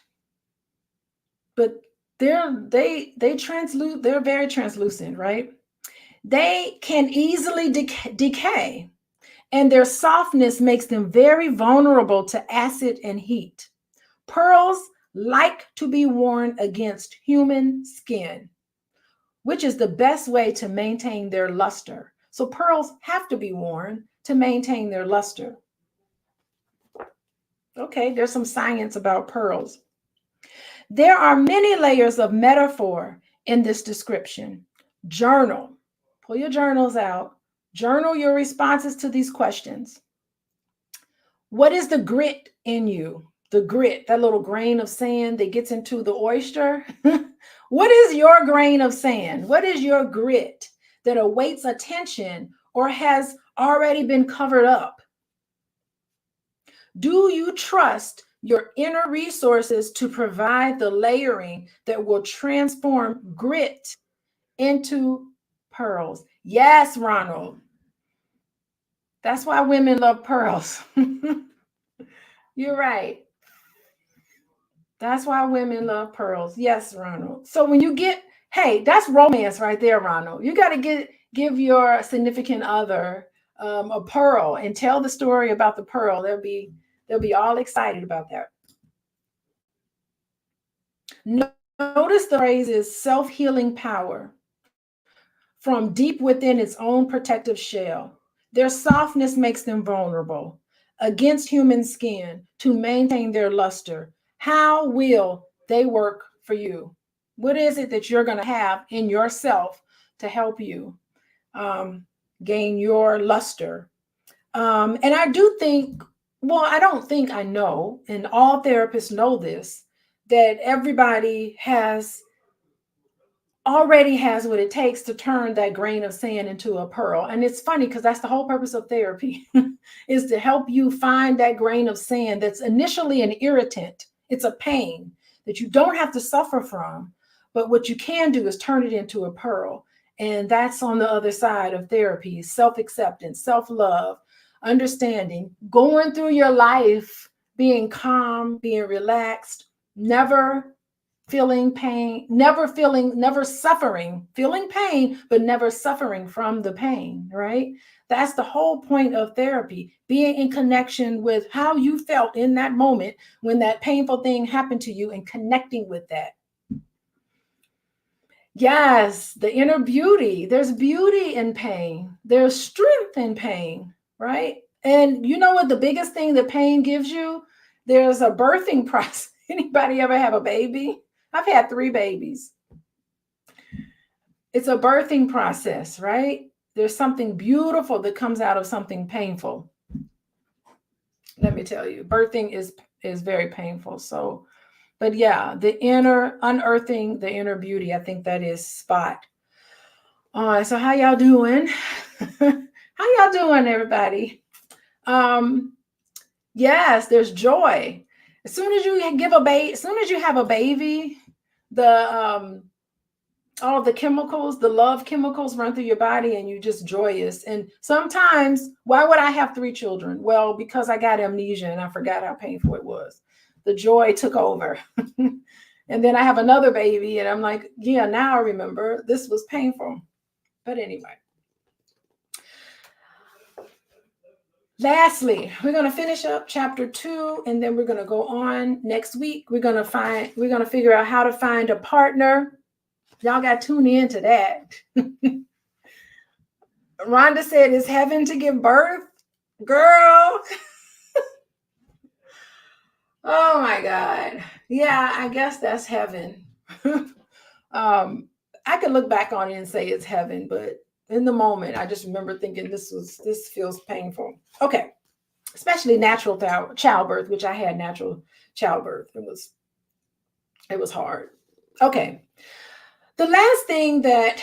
but they're very translucent, right? They can easily decay, and their softness makes them very vulnerable to acid and heat. Pearls like to be worn against human skin, which is the best way to maintain their luster. So pearls have to be worn to maintain their luster. Okay, there's some science about pearls. There are many layers of metaphor in this description. Journal. Pull your journals out. Journal your responses to these questions. What is the grit in you? The grit, that little grain of sand that gets into the oyster. What is your grain of sand? What is your grit that awaits attention or has already been covered up? Do you trust your inner resources to provide the layering that will transform grit into pearls? Yes, Ronald. That's why women love pearls. You're right. That's why women love pearls. Yes, Ronald. So when you hey, that's romance right there, Ronald. You got to give your significant other a pearl and tell the story about the pearl. They'll be all excited about that. Notice the phrase is self-healing power from deep within its own protective shell. Their softness makes them vulnerable against human skin to maintain their luster. How will they work for you? What is it that you're going to have in yourself to help you gain your luster? And I do think, well, I don't think I know, and all therapists know this, that everybody already has what it takes to turn that grain of sand into a pearl. And it's funny because that's the whole purpose of therapy is to help you find that grain of sand that's initially an irritant. It's a pain that you don't have to suffer from, but what you can do is turn it into a pearl. And that's on the other side of therapy: self-acceptance, self-love, understanding, going through your life, being calm, being relaxed, never feeling pain, never suffering, feeling pain, but never suffering from the pain, right? That's the whole point of therapy, being in connection with how you felt in that moment when that painful thing happened to you and connecting with that. Yes, the inner beauty. There's beauty in pain. There's strength in pain, right? And you know what the biggest thing that pain gives you? There's a birthing process. Anybody ever have a baby? I've had 3 babies. It's a birthing process, right? There's something beautiful that comes out of something painful. Let me tell you, birthing is very painful. So, but yeah, the inner, unearthing the inner beauty, I think that is spot. All right, so how y'all doing? How y'all doing, everybody? Yes, there's joy. As soon as you have a baby, the all of the chemicals, the love chemicals run through your body and you're just joyous. And sometimes, why would I have 3 children? Well, because I got amnesia and I forgot how painful it was. The joy took over. And then I have another baby and I'm like, yeah, now I remember this was painful. But anyway. Lastly, we're going to finish up chapter 2 and then we're going to go on next week. We're going to figure out how to find a partner. Y'all got to tune in to that. Rhonda said, is heaven to give birth? Girl. Oh my God. Yeah, I guess that's heaven. I could look back on it and say it's heaven, but in the moment, I just remember thinking this feels painful. Okay. Especially natural childbirth, which I had natural childbirth. It was hard. Okay. The last thing that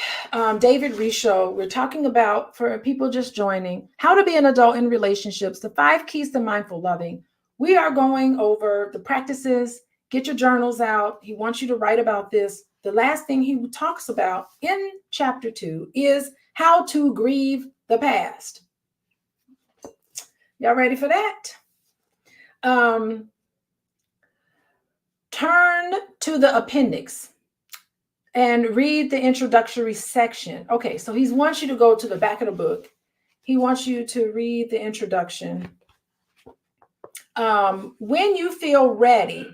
David Richo, we're talking about for people just joining, how to be an adult in relationships, the 5 keys to mindful loving. We are going over the practices. Get your journals out. He wants you to write about this. The last thing he talks about in chapter 2 is how to grieve the past. Y'all ready for that? Turn to the appendix and read the introductory section. Okay, so he wants you to go to the back of the book. He wants you to read the introduction. When you feel ready,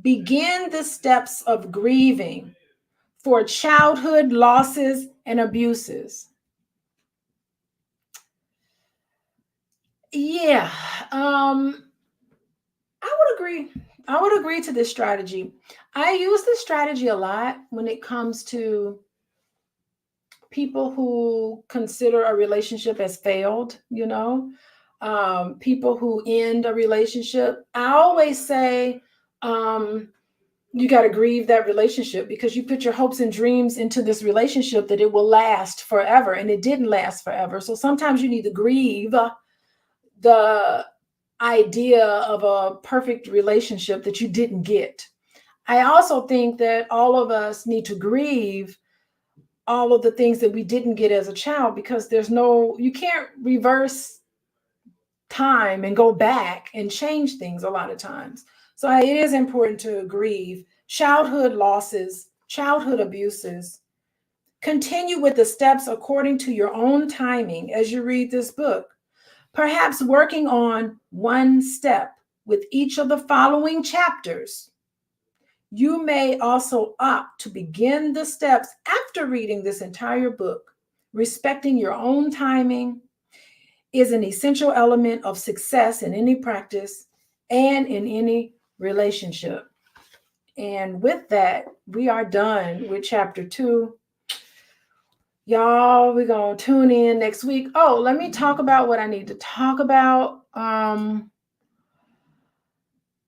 begin the steps of grieving for childhood losses and abuses. Yeah, I would agree. I would agree to this strategy. I use this strategy a lot when it comes to people who consider a relationship as failed, people who end a relationship. I always say, you got to grieve that relationship because you put your hopes and dreams into this relationship that it will last forever, and it didn't last forever. So sometimes you need to grieve the idea of a perfect relationship that you didn't get. I also think that all of us need to grieve all of the things that we didn't get as a child, because you can't reverse time and go back and change things a lot of times. So it is important to grieve childhood losses, childhood abuses. Continue with the steps according to your own timing as you read this book. Perhaps working on one step with each of the following chapters. You may also opt to begin the steps after reading this entire book. Respecting your own timing is an essential element of success in any practice and in any relationship. And with that, we are done with chapter 2. Y'all, we're going to tune in next week. Oh, let me talk about what I need to talk about.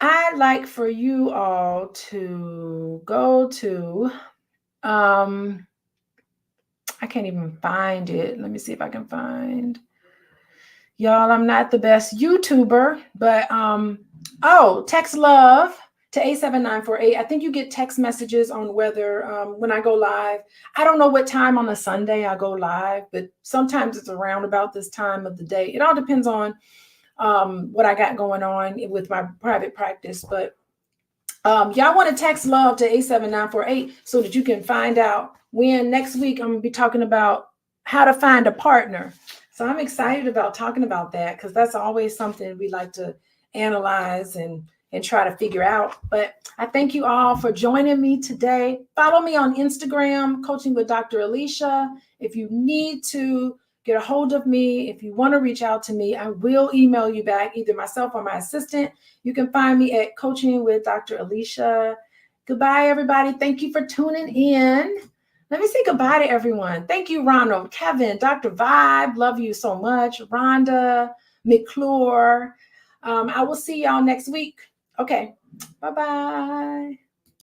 I'd like for you all to go to, I can't even find it. Let me see if I can find. Y'all, I'm not the best YouTuber, but text love to 87948. I think you get text messages on whether when I go live. I don't know what time on a Sunday I go live, but sometimes it's around about this time of the day. It all depends on what I got going on with my private practice. But y'all want to text love to 87948 so that you can find out when next week I'm going to be talking about how to find a partner. So I'm excited about talking about that because that's always something we like to analyze and try to figure out. But I thank you all for joining me today. Follow me on Instagram, Coaching with Dr. Alicia. If you need to get a hold of me, if you want to reach out to me, I will email you back, either myself or my assistant. You can find me at Coaching with Dr. Alicia. Goodbye, everybody. Thank you for tuning in. Let me say goodbye to everyone. Thank you, Ronald, Kevin, Dr. Vibe. Love you so much. Rhonda, McClure. I will see y'all next week. Okay. Bye-bye.